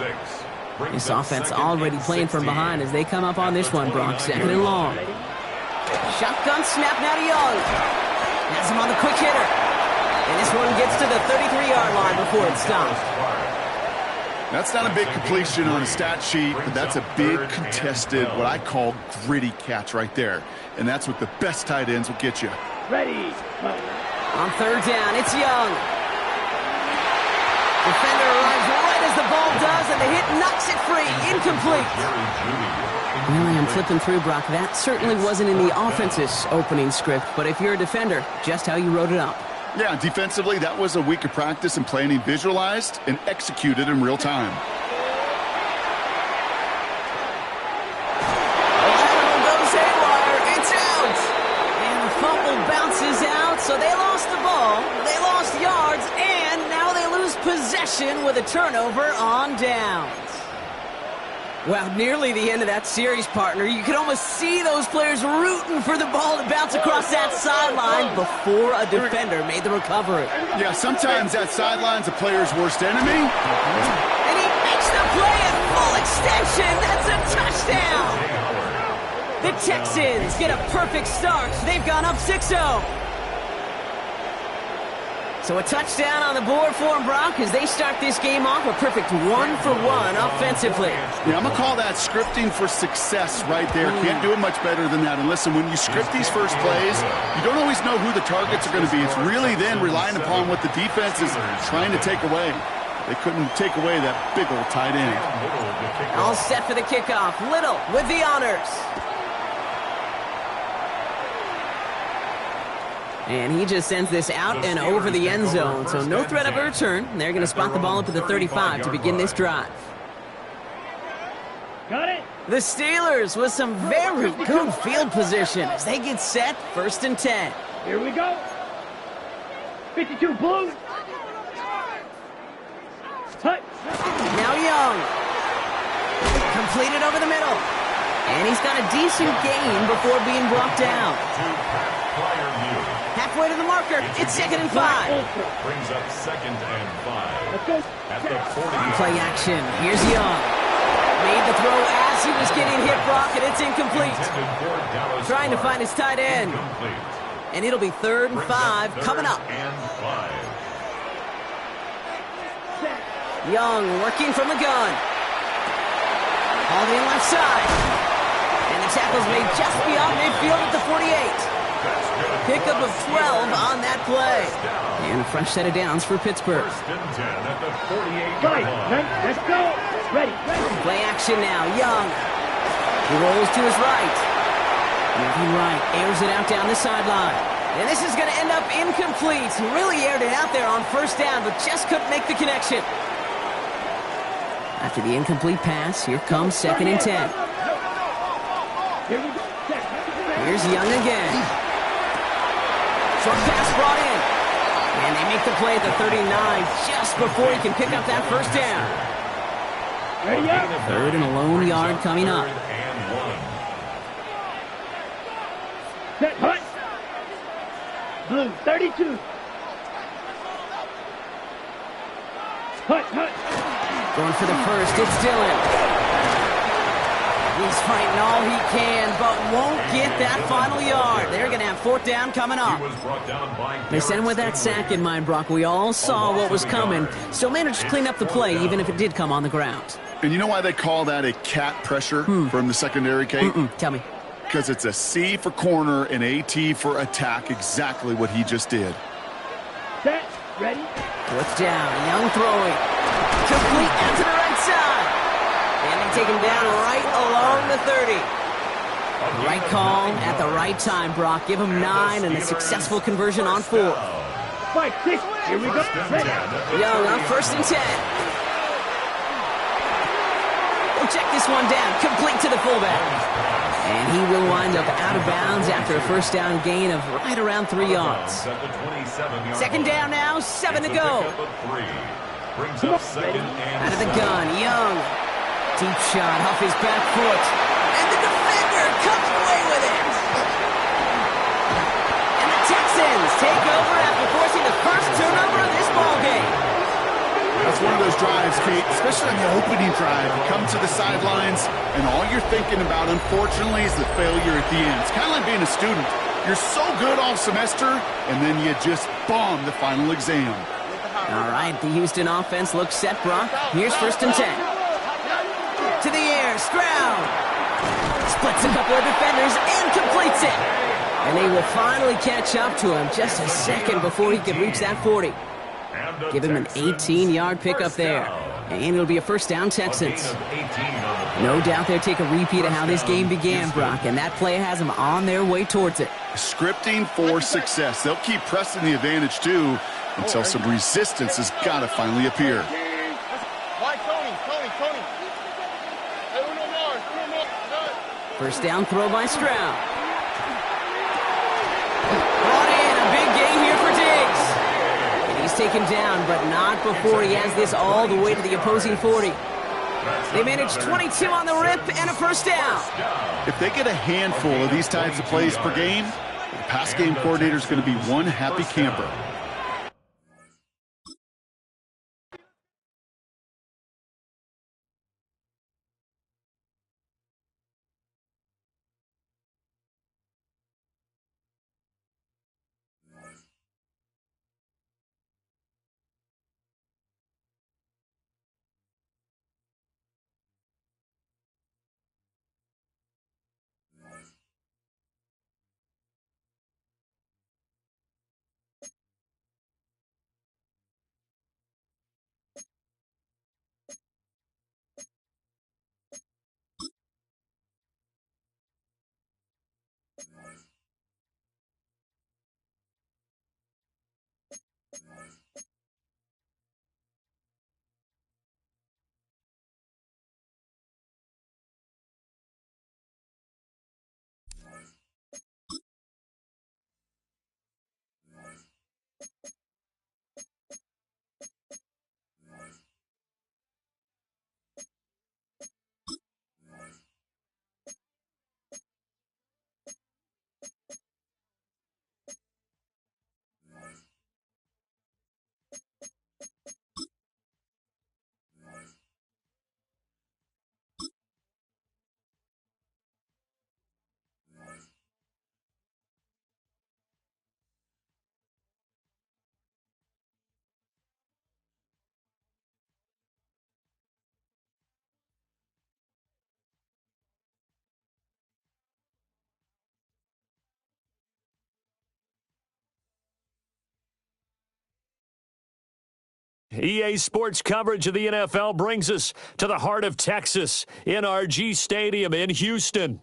This offense already playing from behind as they come up on this one, Brock. 2nd and long. Shotgun snap now to Young. Has him on the quick hitter. And this one gets to the 33-yard line before it stops. That's not a big completion on a stat sheet, but that's a big contested, what I call gritty catch right there. And that's what the best tight ends will get you. Ready. On 3rd down, it's Young. Defender arrives right as the ball does, and the hit knocks it free. Incomplete. Really, I'm flipping through, Brock. That certainly wasn't in the offense's opening script, but if you're a defender, just how you wrote it up. Yeah, defensively, that was a week of practice and planning visualized and executed in real time. Goes haywire. It's out. And the fumble bounces out, so they lost the ball, they lost yards, and now they lose possession with a turnover on downs. Well, nearly the end of that series, partner. You could almost see those players rooting for the ball to bounce across that sideline before a defender made the recovery. Yeah, sometimes that sideline's a player's worst enemy. And he makes the play at full extension. That's a touchdown. The Texans get a perfect start. They've gone up 6-0. So a touchdown on the board for them, Brock, as they start this game off a perfect 1-for-1 offensively. Yeah, I'm going to call that scripting for success right there. Can't do it much better than that. And listen, when you script these first plays, you don't always know who the targets are going to be. It's really then relying upon what the defense is trying to take away. They couldn't take away that big old tight end. All set for the kickoff. Little with the honors. And he just sends this out and over the end zone, so no threat of a return. They're going to spot the ball up at the 35 to begin this drive. Got it. The Steelers with some very good field position as they get set, 1st and 10. Here we go. 52 blue. Touch. Now Young. Completed over the middle. And he's got a decent gain before being brought down. Halfway to the marker. It's 2nd and 5. Brings up 2nd and 5. Let's go. At the 40. Play action. Here's Young. Made the throw as he was getting hit, Brock, and it's incomplete. Trying to find his tight end. And it'll be 3rd and 5 coming up. Young working from the gun. Hauled in left side. And the tackle's made just beyond midfield at the 48. Pickup of 12 on that play. And a fresh set of downs for Pittsburgh. Right. Let's go. Ready. Play action now. Young. He rolls to his right. Moving right. Airs it out down the sideline. And this is going to end up incomplete. He really aired it out there on 1st down, but just couldn't make the connection. After the incomplete pass, here comes 2nd and 10. Here's Young again. Short pass brought in. And they make the play at the 39 just before he can pick up that 1st down. 3rd and a lone yard coming up. Set. Hut. Blue, 32. Hut. Going for the first, it's Dillon. He He's fighting all he can, but won't get that final yard. They're going to have fourth down coming up. They sent him with that sack in mind, Brock. We all saw what was coming. Still managed to clean up the play, even if it did come on the ground. And you know why they call that a cat pressure from the secondary, Kate? Tell me. Because it's a C for corner and a T for attack, exactly what he just did. Set, ready. Fourth down, Young throwing. Complete out to the right side. And they take him down right along the 30. Right call at the right time, Brock. Give him 9 and a successful conversion on 4. 5, 6, here we go. Young on 1st and 10. We'll check this one down, complete to the fullback. And he will wind up out of bounds after a first down gain of right around 3 yards. Second down now, 7 to go. Out of the gun, Young. Deep shot off his back foot. And the defender coming away with it. And the Texans take over after forcing the first turnover of this ballgame. That's one of those drives, Kate, especially on the opening drive. You come to the sidelines, and all you're thinking about, unfortunately, is the failure at the end. It's kind of like being a student. You're so good all semester, and then you just bomb the final exam. All right, the Houston offense looks set, Brock. Here's 1st and 10. To the air, Stroud. Splits a couple of defenders and completes it. And they will finally catch up to him just a second before he can reach that 40. Give him an 18-yard pickup there. And it'll be a first down, Texans. No doubt they'll take a repeat of how this game began, Brock, and that play has them on their way towards it. Scripting for success. They'll keep pressing the advantage, too, until some resistance has got to finally appear. First down throw by Stroud. Brought in, a big gain here for Diggs. And he's taken down, but not before he has this all the way to the opposing 40. They managed 22 on the rip and a first down. If they get a handful of these types of plays per game, the pass game coordinator is going to be one happy camper. EA Sports coverage of the NFL brings us to the heart of Texas, NRG Stadium in Houston.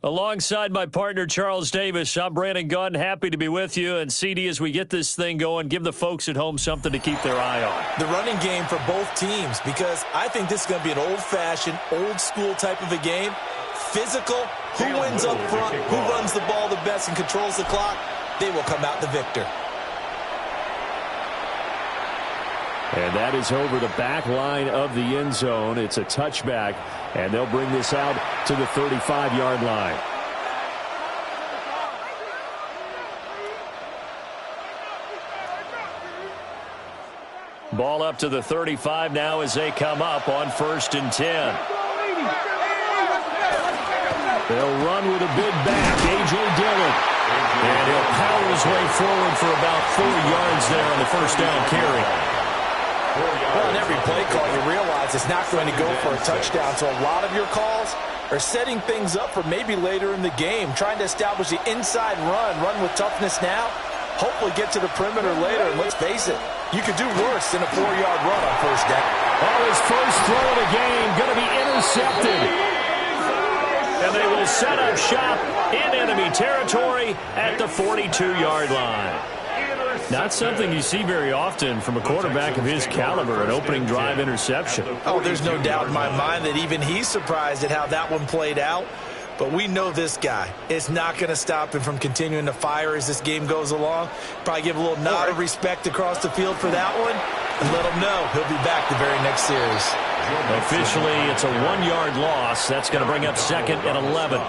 Alongside my partner, Charles Davis, I'm Brandon Gunn. Happy to be with you. And CD, as we get this thing going, give the folks at home something to keep their eye on. The running game for both teams, because I think this is going to be an old-fashioned, old-school type of a game. Physical, who wins up front, who runs the ball the best and controls the clock, they will come out the victor. And that is over the back line of the end zone. It's a touchback, and they'll bring this out to the 35-yard line. Ball up to the 35 now as they come up on 1st and 10. They'll run with a big back, A.J. Dillon. And he'll power his way forward for about 4 yards there on the first down carry. Well, in every play call, you realize it's not going to go for a touchdown. So a lot of your calls are setting things up for maybe later in the game, trying to establish the inside run with toughness now, hopefully get to the perimeter later. And let's face it, you could do worse than a 4-yard run on first down. Oh, his first throw of the game going to be intercepted. And they will set up shop in enemy territory at the 42-yard line. Not something you see very often from a quarterback of his caliber, an opening drive interception. Oh, there's no doubt in my mind that even he's surprised at how that one played out. But we know this guy is not going to stop him from continuing to fire as this game goes along. Probably give a little nod of respect across the field for that one and let him know he'll be back the very next series. Officially, it's a 1-yard loss. That's going to bring up 2nd and 11.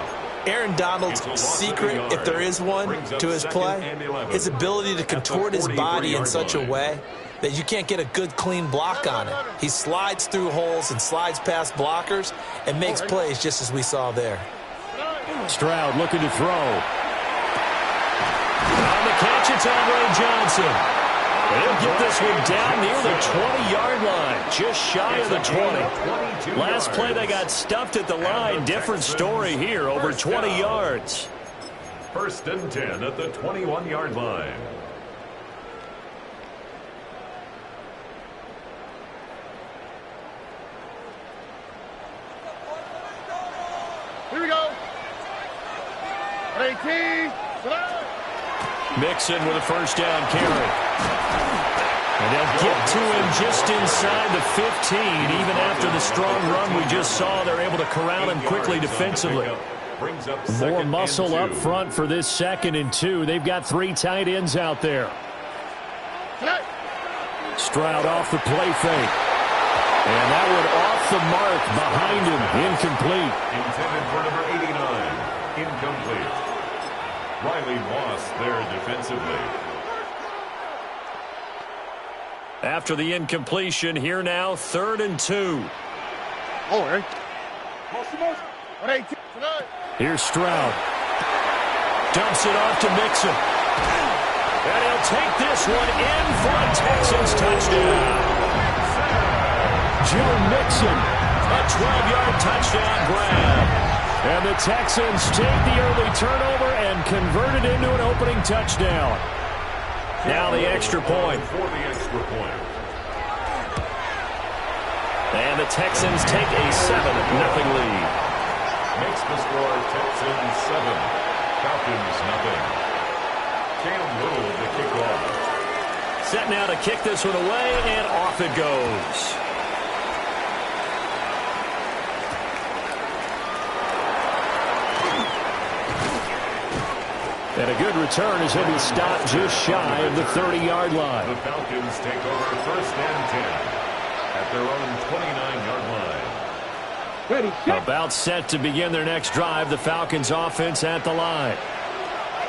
Aaron Donald's secret, if there is one, to his play, his ability to contort his body in such a way that you can't get a good, clean block on it. He slides through holes and slides past blockers and makes plays just as we saw there. Stroud looking to throw. On the catch, it's Andre Johnson. He'll get this one down near the 20-yard line, just shy of the 20. Last play, they got stuffed at the line. Different story here, over 20 yards. 1st and 10 at the 21-yard line. Here we go. 18. Mixon with a first down carry. And they'll get to him just inside the 15. Even after the strong run we just saw, they're able to corral him quickly defensively. More muscle up front for this 2nd and 2. They've got 3 tight ends out there. Stroud off the play fake. And that one off the mark behind him. Incomplete. Intended for number 89. Incomplete. Riley Moss there defensively. After the incompletion, here now, 3rd and 2. Here's Stroud. Dumps it off to Mixon. And he'll take this one in for a Texans touchdown. Joe Mixon, a 12-yard touchdown grab. And the Texans take the early turnover and convert it into an opening touchdown. Now the extra point. And the Texans take a 7-0 lead. Makes the score Texans 7, Falcons nothing. Cam Little to kick off. Set now to kick this one away, and off it goes. And a good return as he'll be stopped just shy of the 30-yard line. The Falcons take over 1st and 10 at their own 29-yard line. Ready, set. About set to begin their next drive. The Falcons offense at the line.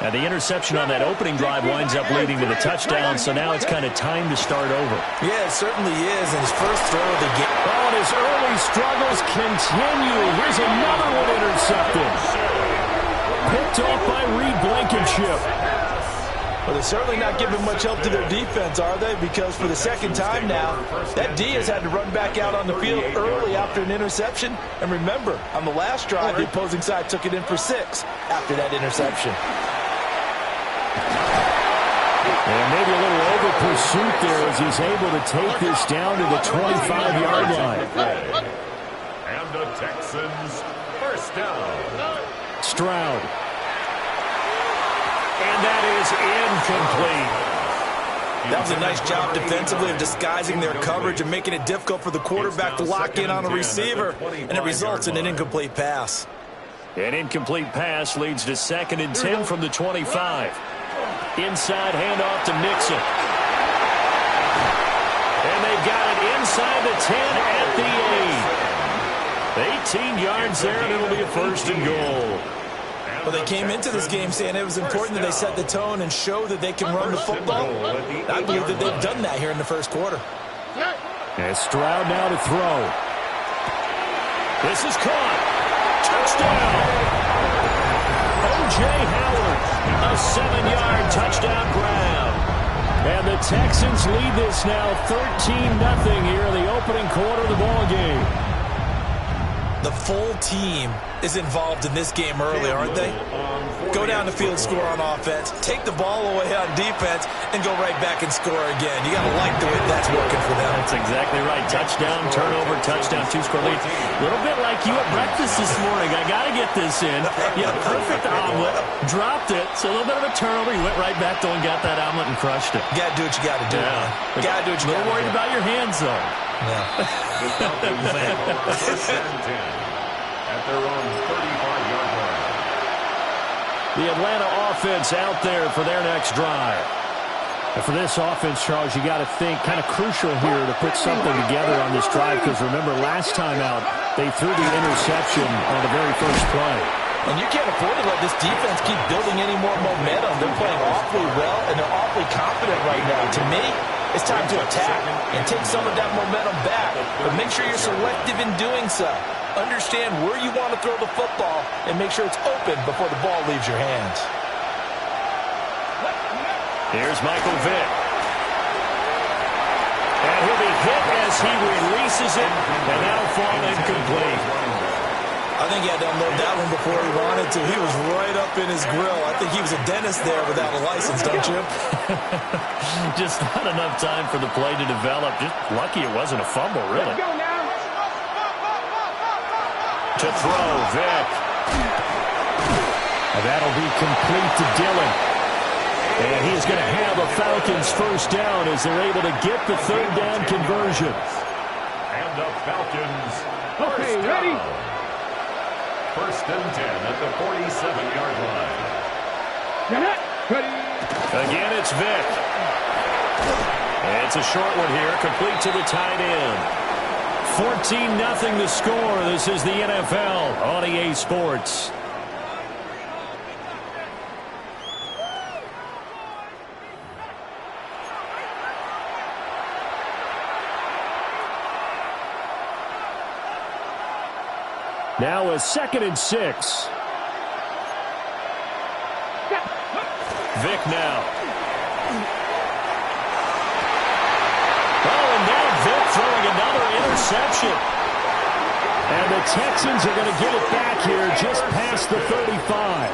And the interception on that opening drive winds up leading to the touchdown, so now it's kind of time to start over. Yeah, it certainly is. And his first throw of the game. Oh, and his early struggles continue. Here's another one intercepted. Picked off by Reed Blankenship. Well, they're certainly not giving much help to their defense, are they? Because for the 2nd time now, that D has had to run back out on the field early after an interception. And remember, on the last drive, the opposing side took it in for 6 after that interception. And maybe a little over pursuit there as he's able to take this down to the 25-yard line. And the Texans first down. Stroud. And that is incomplete. That was a nice job defensively of disguising their coverage and making it difficult for the quarterback to lock in on a receiver, and it results in an incomplete pass. An incomplete pass leads to 2nd and 10 from the 25. Inside handoff to Mixon. And they've got it inside the 10 at the 8. 18 yards there, and it'll be a 1st and goal. Well, they came into this game saying it was important that they set the tone and show that they can run the football. I believe that they've done that here in the first quarter. And Stroud now to throw. This is caught. Touchdown. O.J. Howard, a 7-yard touchdown grab. And the Texans lead this now 13-0 here in the opening quarter of the ball game. The full team is involved in this game early, aren't they? Go down the field, score on offense, take the ball away on defense, and go right back and score again. You got to like the way that's working for them. That's exactly right. Touchdown, turnover, touchdown, 2-score lead. A little bit like you at breakfast this morning. I got to get this in. Yeah, perfect omelet. Dropped it. So a little bit of a turnover. You went right back though and got that omelet and crushed it. You got to do what you got to do. Yeah. Got to do what you got to do. A little worried about your hands, though. Yeah. First and 10 at their own 35-yard line. The Atlanta offense out there for their next drive. And for this offense, Charles, you got to think kind of crucial here to put something together on this drive, because remember last time out they threw the interception on the very first play. And you can't afford to let this defense keep building any more momentum. They're playing awfully well, and they're awfully confident right now. To me, it's time to attack and take some of that momentum back. But make sure you're selective in doing so. Understand where you want to throw the football and make sure it's open before the ball leaves your hands. Here's Michael Vick. And he'll be hit as he releases it, and that'll fall incomplete. I think he had to unload that one before he wanted to. He was right up in his grill. I think he was a dentist there without a license, don't you? Just not enough time for the play to develop. Just lucky it wasn't a fumble, really. Let's go now. To throw, Vick. And that'll be complete to Dillon. And he is going to have a Falcons first down as they're able to get the third down conversion. And the Falcons Okay, ready? First and 10 at the 47-yard line. Ready? Again, it's Vick. And it's a short one here, complete to the tight end. 14-0 the score. This is the NFL on EA Sports. Now a 2nd and 6. Vick now. Oh, and now Vick throwing another interception. And the Texans are going to get it back here just past the 35.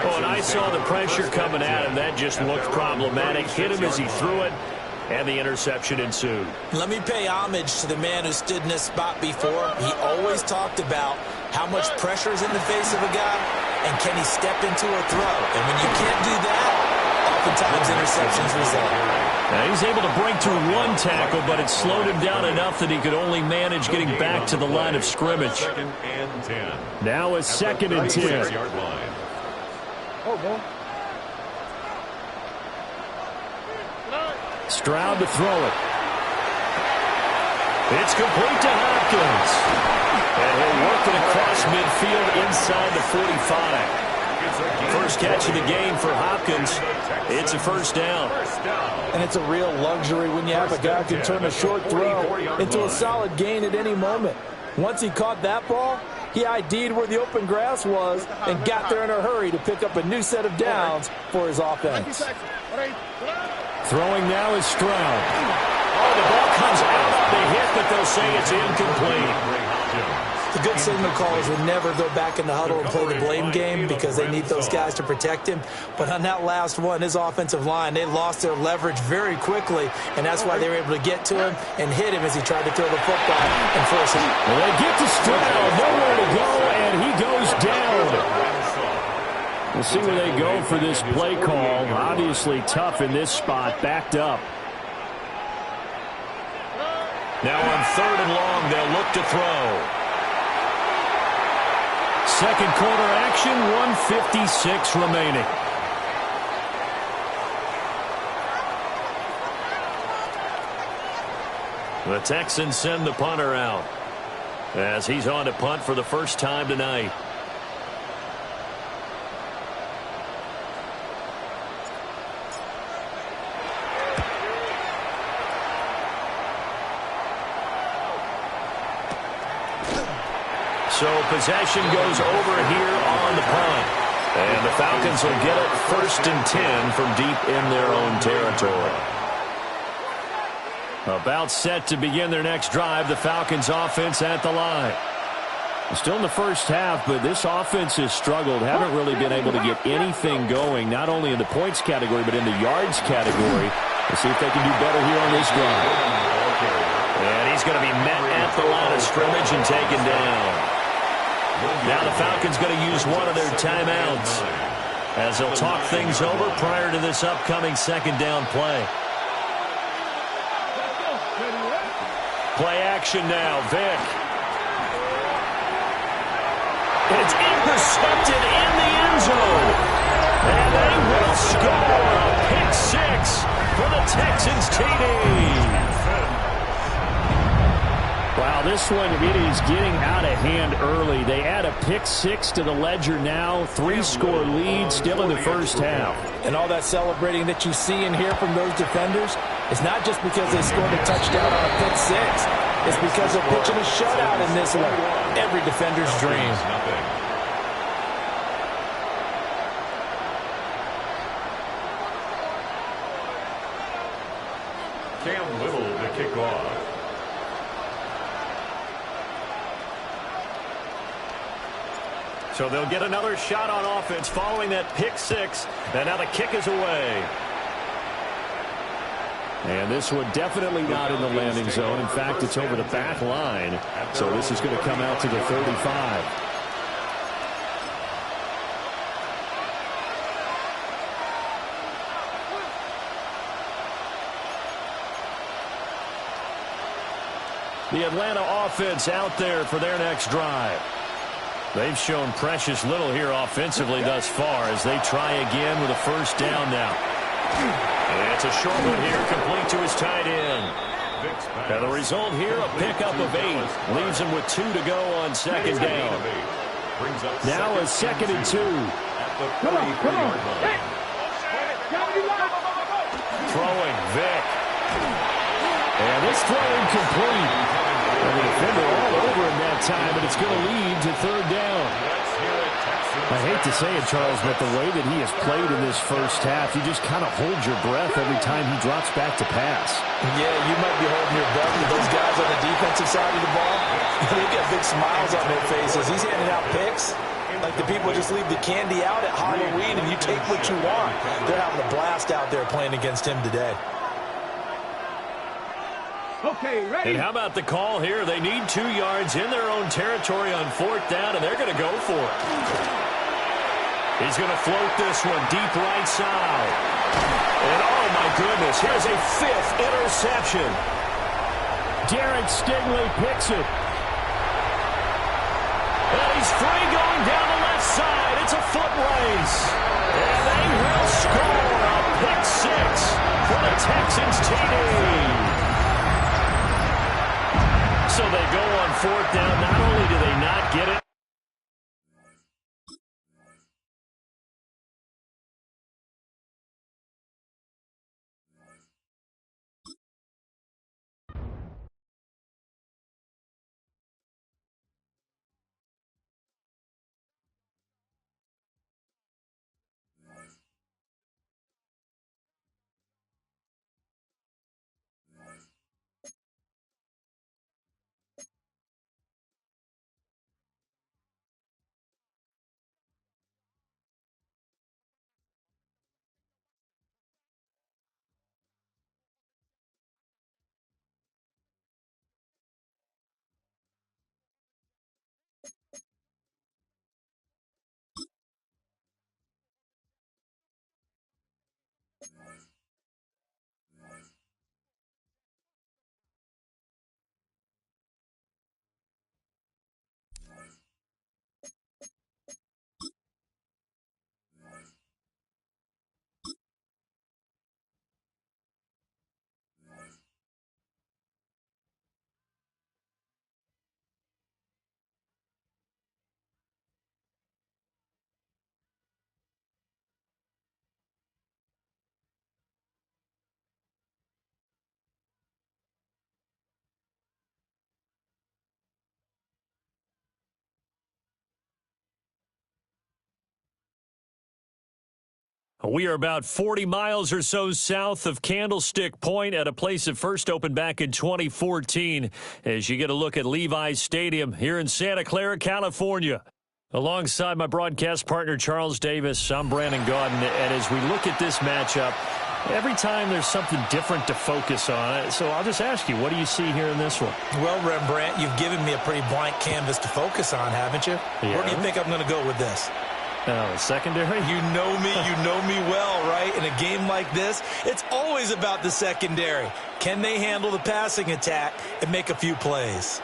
Oh, and I saw the pressure coming at him. That just looked problematic. Hit him as he threw it, and the interception ensued. Let me pay homage to the man who stood in this spot before. He always talked about how much pressure is in the face of a guy, and can he step into a throw. And when you can't do that, oftentimes interceptions result. Now he's able to break through one tackle, but it slowed him down enough that he could only manage getting back to the line of scrimmage. 2nd and 10. Now a 2nd and 10. Oh, boy. Stroud to throw it. It's complete to Hopkins. And he'll work it across midfield inside the 45. First catch of the game for Hopkins. It's a first down. And it's a real luxury when you have a guy who can turn a short throw into a solid gain at any moment. Once he caught that ball, he ID'd where the open grass was and got there in a hurry to pick up a new set of downs for his offense. Throwing now is Stroud. Oh, the ball comes out of the hit, but they'll say it's incomplete. The good signal callers would never go back in the huddle and play the blame game because they need those guys to protect him. But on that last one, his offensive line, they lost their leverage very quickly, and that's why they were able to get to him and hit him as he tried to throw the football and force him. Well, they get to Stroud, nowhere to go, and he goes down. We'll see where they go for this play call. Obviously tough in this spot, backed up. Now on 3rd and long, they'll look to throw. Second quarter action, 1:56 remaining. The Texans send the punter out as he's on to punt for the first time tonight. So possession goes over here on the punt. And the Falcons will get it 1st and 10 from deep in their own territory. About set to begin their next drive, the Falcons offense at the line. Still in the first half, but this offense has struggled. Haven't really been able to get anything going, not only in the points category, but in the yards category. Let's see if they can do better here on this drive. And he's going to be met at the line of scrimmage and taken down. Now the Falcons going to use one of their timeouts as they'll talk things over prior to this upcoming second down play. Play action now, Vic. It's intercepted in the end zone. And they will score a pick six for the Texans TD. Wow, this one, it is getting out of hand early. They add a pick six to the ledger now. 3-score lead still in the first half. And all that celebrating that you see and hear from those defenders, it's not just because they scored a touchdown on a pick six. It's because they're pitching a shutout in this one. Every defender's dream. Cam Little to kick off. So they'll get another shot on offense following that pick six. And now the kick is away. And this one definitely not in the landing zone. In fact, it's over the back line. So this is going to come out to the 35. The Atlanta offense out there for their next drive. They've shown precious little here offensively thus far as they try again with a first down now. And it's a short one here, complete to his tight end. And the result here, a pickup of 8. Leaves him with 2 to go on second down. Now a 2nd and 2. Throwing, Vic. And this throw incomplete. And the defender all over him that time, but it's going to lead to 3rd down. I hate to say it, Charles, but the way that he has played in this first half, you just kind of hold your breath every time he drops back to pass. Yeah, you might be holding your breath with those guys on the defensive side of the ball. They've got big smiles on their faces. He's handing out picks like the people just leave the candy out at Halloween and you take what you want. They're having a blast out there playing against him today. Okay, ready? And how about the call here? They need 2 yards in their own territory on 4th down, and they're going to go for it. He's going to float this one deep right side. And oh my goodness, here's a 5th interception. Derek Stingley picks it. And he's free going down the left side. It's a foot race. And they will score a pick six for the Texans TD. So they go on 4th down. Not only do they not get it, We are about 40 miles or so south of Candlestick Point at a place that first opened back in 2014 as you get a look at Levi's Stadium here in Santa Clara, California. Alongside my broadcast partner, Charles Davis, I'm Brandon Gaudin, and as we look at this matchup, every time there's something different to focus on. So I'll just ask you, what do you see here in this one? Well, Rembrandt, you've given me a pretty blank canvas to focus on, haven't you? Yeah. Where do you think I'm going to go with this? Secondary? You know me well, right? In a game like this, it's always about the secondary. Can they handle the passing attack and make a few plays?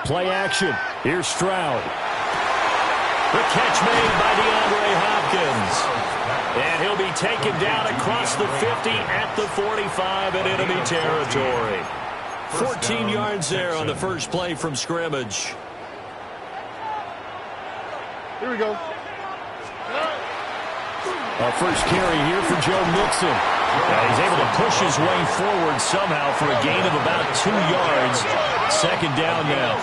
Play action. Here's Stroud. The catch made by DeAndre Hopkins. And he'll be taken down across the 50 at the 45 in enemy territory. 14 yards there on the first play from scrimmage. Here we go. First carry here for Joe Mixon. He's able to push his way forward somehow for a gain of about 2 yards. Second down now.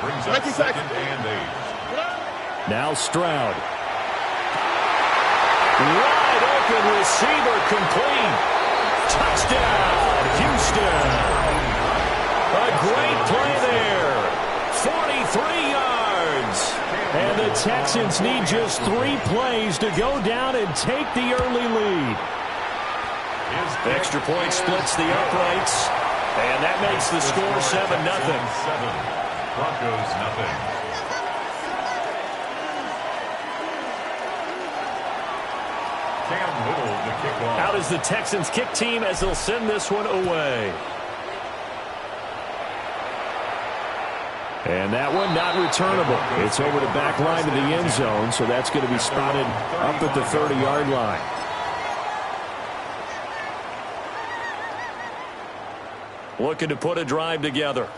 Brings up second and 8. Now Stroud. Wide open receiver complete. Touchdown, Houston. A great play there. 43 yards. And the Texans need just 3 plays to go down and take the early lead. Extra point splits the uprights. And that makes the score 7-0. Broncos nothing. Out is the Texans kick team as they'll send this one away. And that one not returnable. It's over the back line of the end zone, so that's going to be spotted up at the 30-yard line. Looking to put a drive together.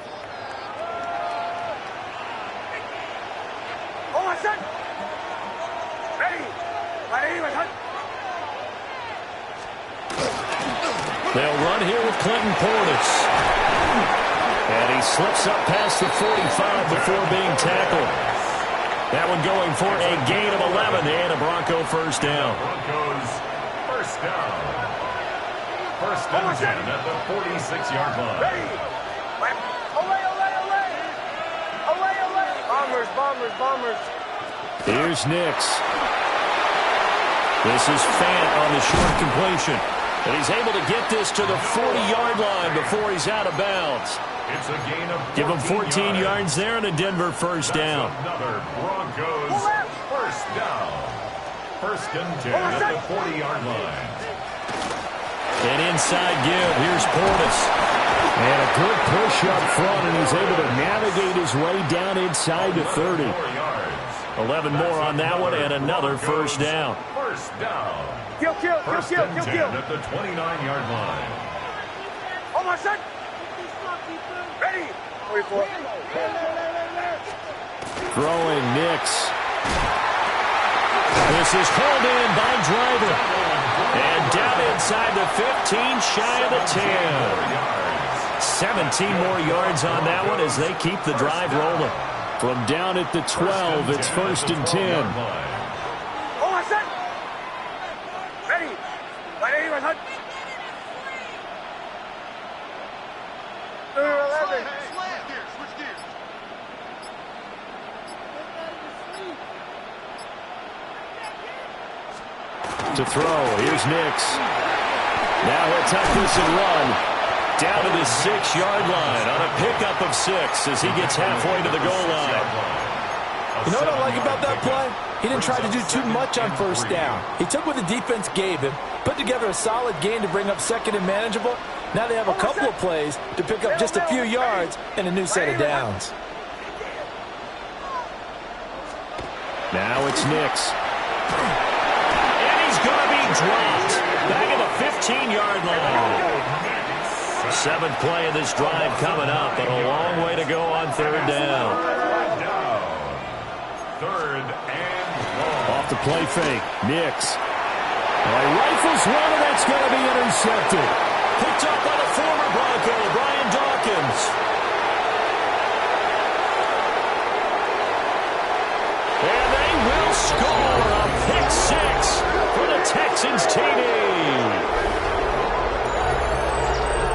They'll run here with Clinton Portis. And he slips up past the 45 before being tackled. That one going for a gain of 11 and a Bronco first down. Broncos first down. First and 10 at the 46-yard line. Bombers. Here's Nix. This is Fant on the short completion. And he's able to get this to the 40-yard line before he's out of bounds. It's a gain of 14 Give him 14 yards there and a Denver first down. Another Broncos first down. First and 10 at the 40-yard line. An inside give. Here's Portis. And a good push up front, and he's able to navigate his way down inside the 30. 11 more on that one, and another first down. First down. First and 10 at the 29-yard line. Ready. Throwing Nix. This is hauled in by Driver. And down inside the 15, shy of the 10. 17 more yards on that one as they keep the drive rolling. From down at the 12, it's first and 10. To throw, here's Nix. Now he'll tuck this and run. Down to the 6-yard line on a pickup of 6 as he gets halfway to the goal line. You know what I like about that play? He didn't try to do too much on first down. He took what the defense gave him, put together a solid game to bring up second and manageable. Now they have a couple of plays to pick up just a few yards and a new set of downs. Now it's Nix. And he's going to be dropped back at the 15-yard line. 7th play of this drive coming up, but a long way to go on third down. Third and long. Off the play fake, Nix. Rifles one, and that's going to be intercepted. Picked up by the former Bronco, Brian Dawkins.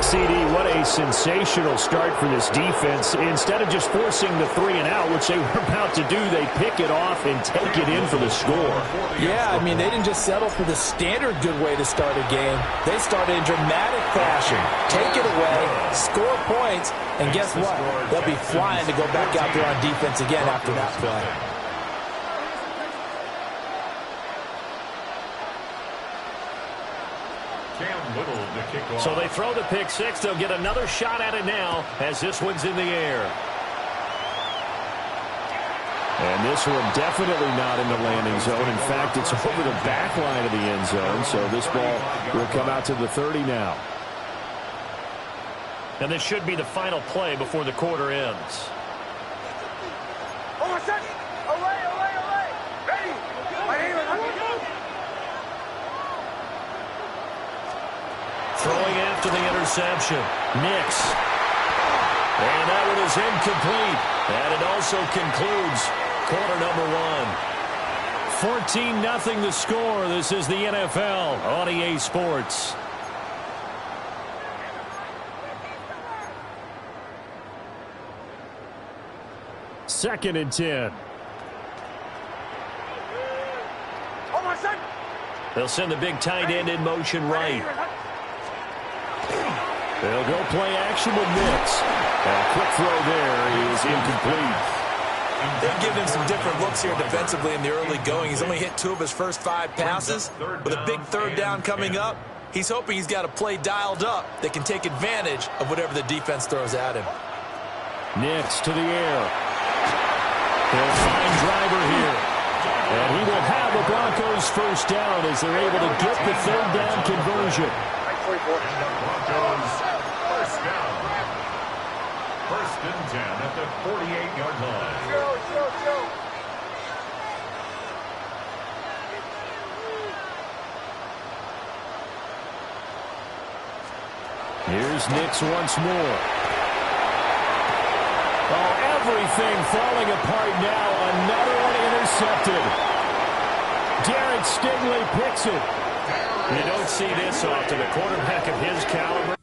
CD, what a sensational start for this defense. Instead of just forcing the 3 and out, which they were about to do, they pick it off and take it in for the score. Yeah, I mean, they didn't just settle for the standard good way to start a game. They started in dramatic fashion. Take it away, score points, and guess what? They'll be flying to go back out there on defense again after that play. So they throw the pick six. They'll get another shot at it now as this one's in the air. And this one definitely not in the landing zone. In fact, it's over the back line of the end zone. So this ball will come out to the 30 now. And this should be the final play before the quarter ends. Throwing after the interception. Nix. And that one is incomplete. And it also concludes quarter number 1. 14-0 the score. This is the NFL on EA Sports. Second and 10. They'll send the big tight end in motion right. They'll go play action with Nix. A quick throw there is incomplete. They've given him some different looks here defensively in the early going. He's only hit 2 of his first 5 passes. With a big third down coming up, he's hoping he's got a play dialed up that can take advantage of whatever the defense throws at him. Nix to the air. They'll find Driver here. And he will have the Broncos first down as they're able to get the third down conversion. First down. First and 10 at the 48-yard line. Here's Nix once more. Oh, everything falling apart now. Another one intercepted. Derek Stingley picks it. You don't see this often. A quarterback of his caliber.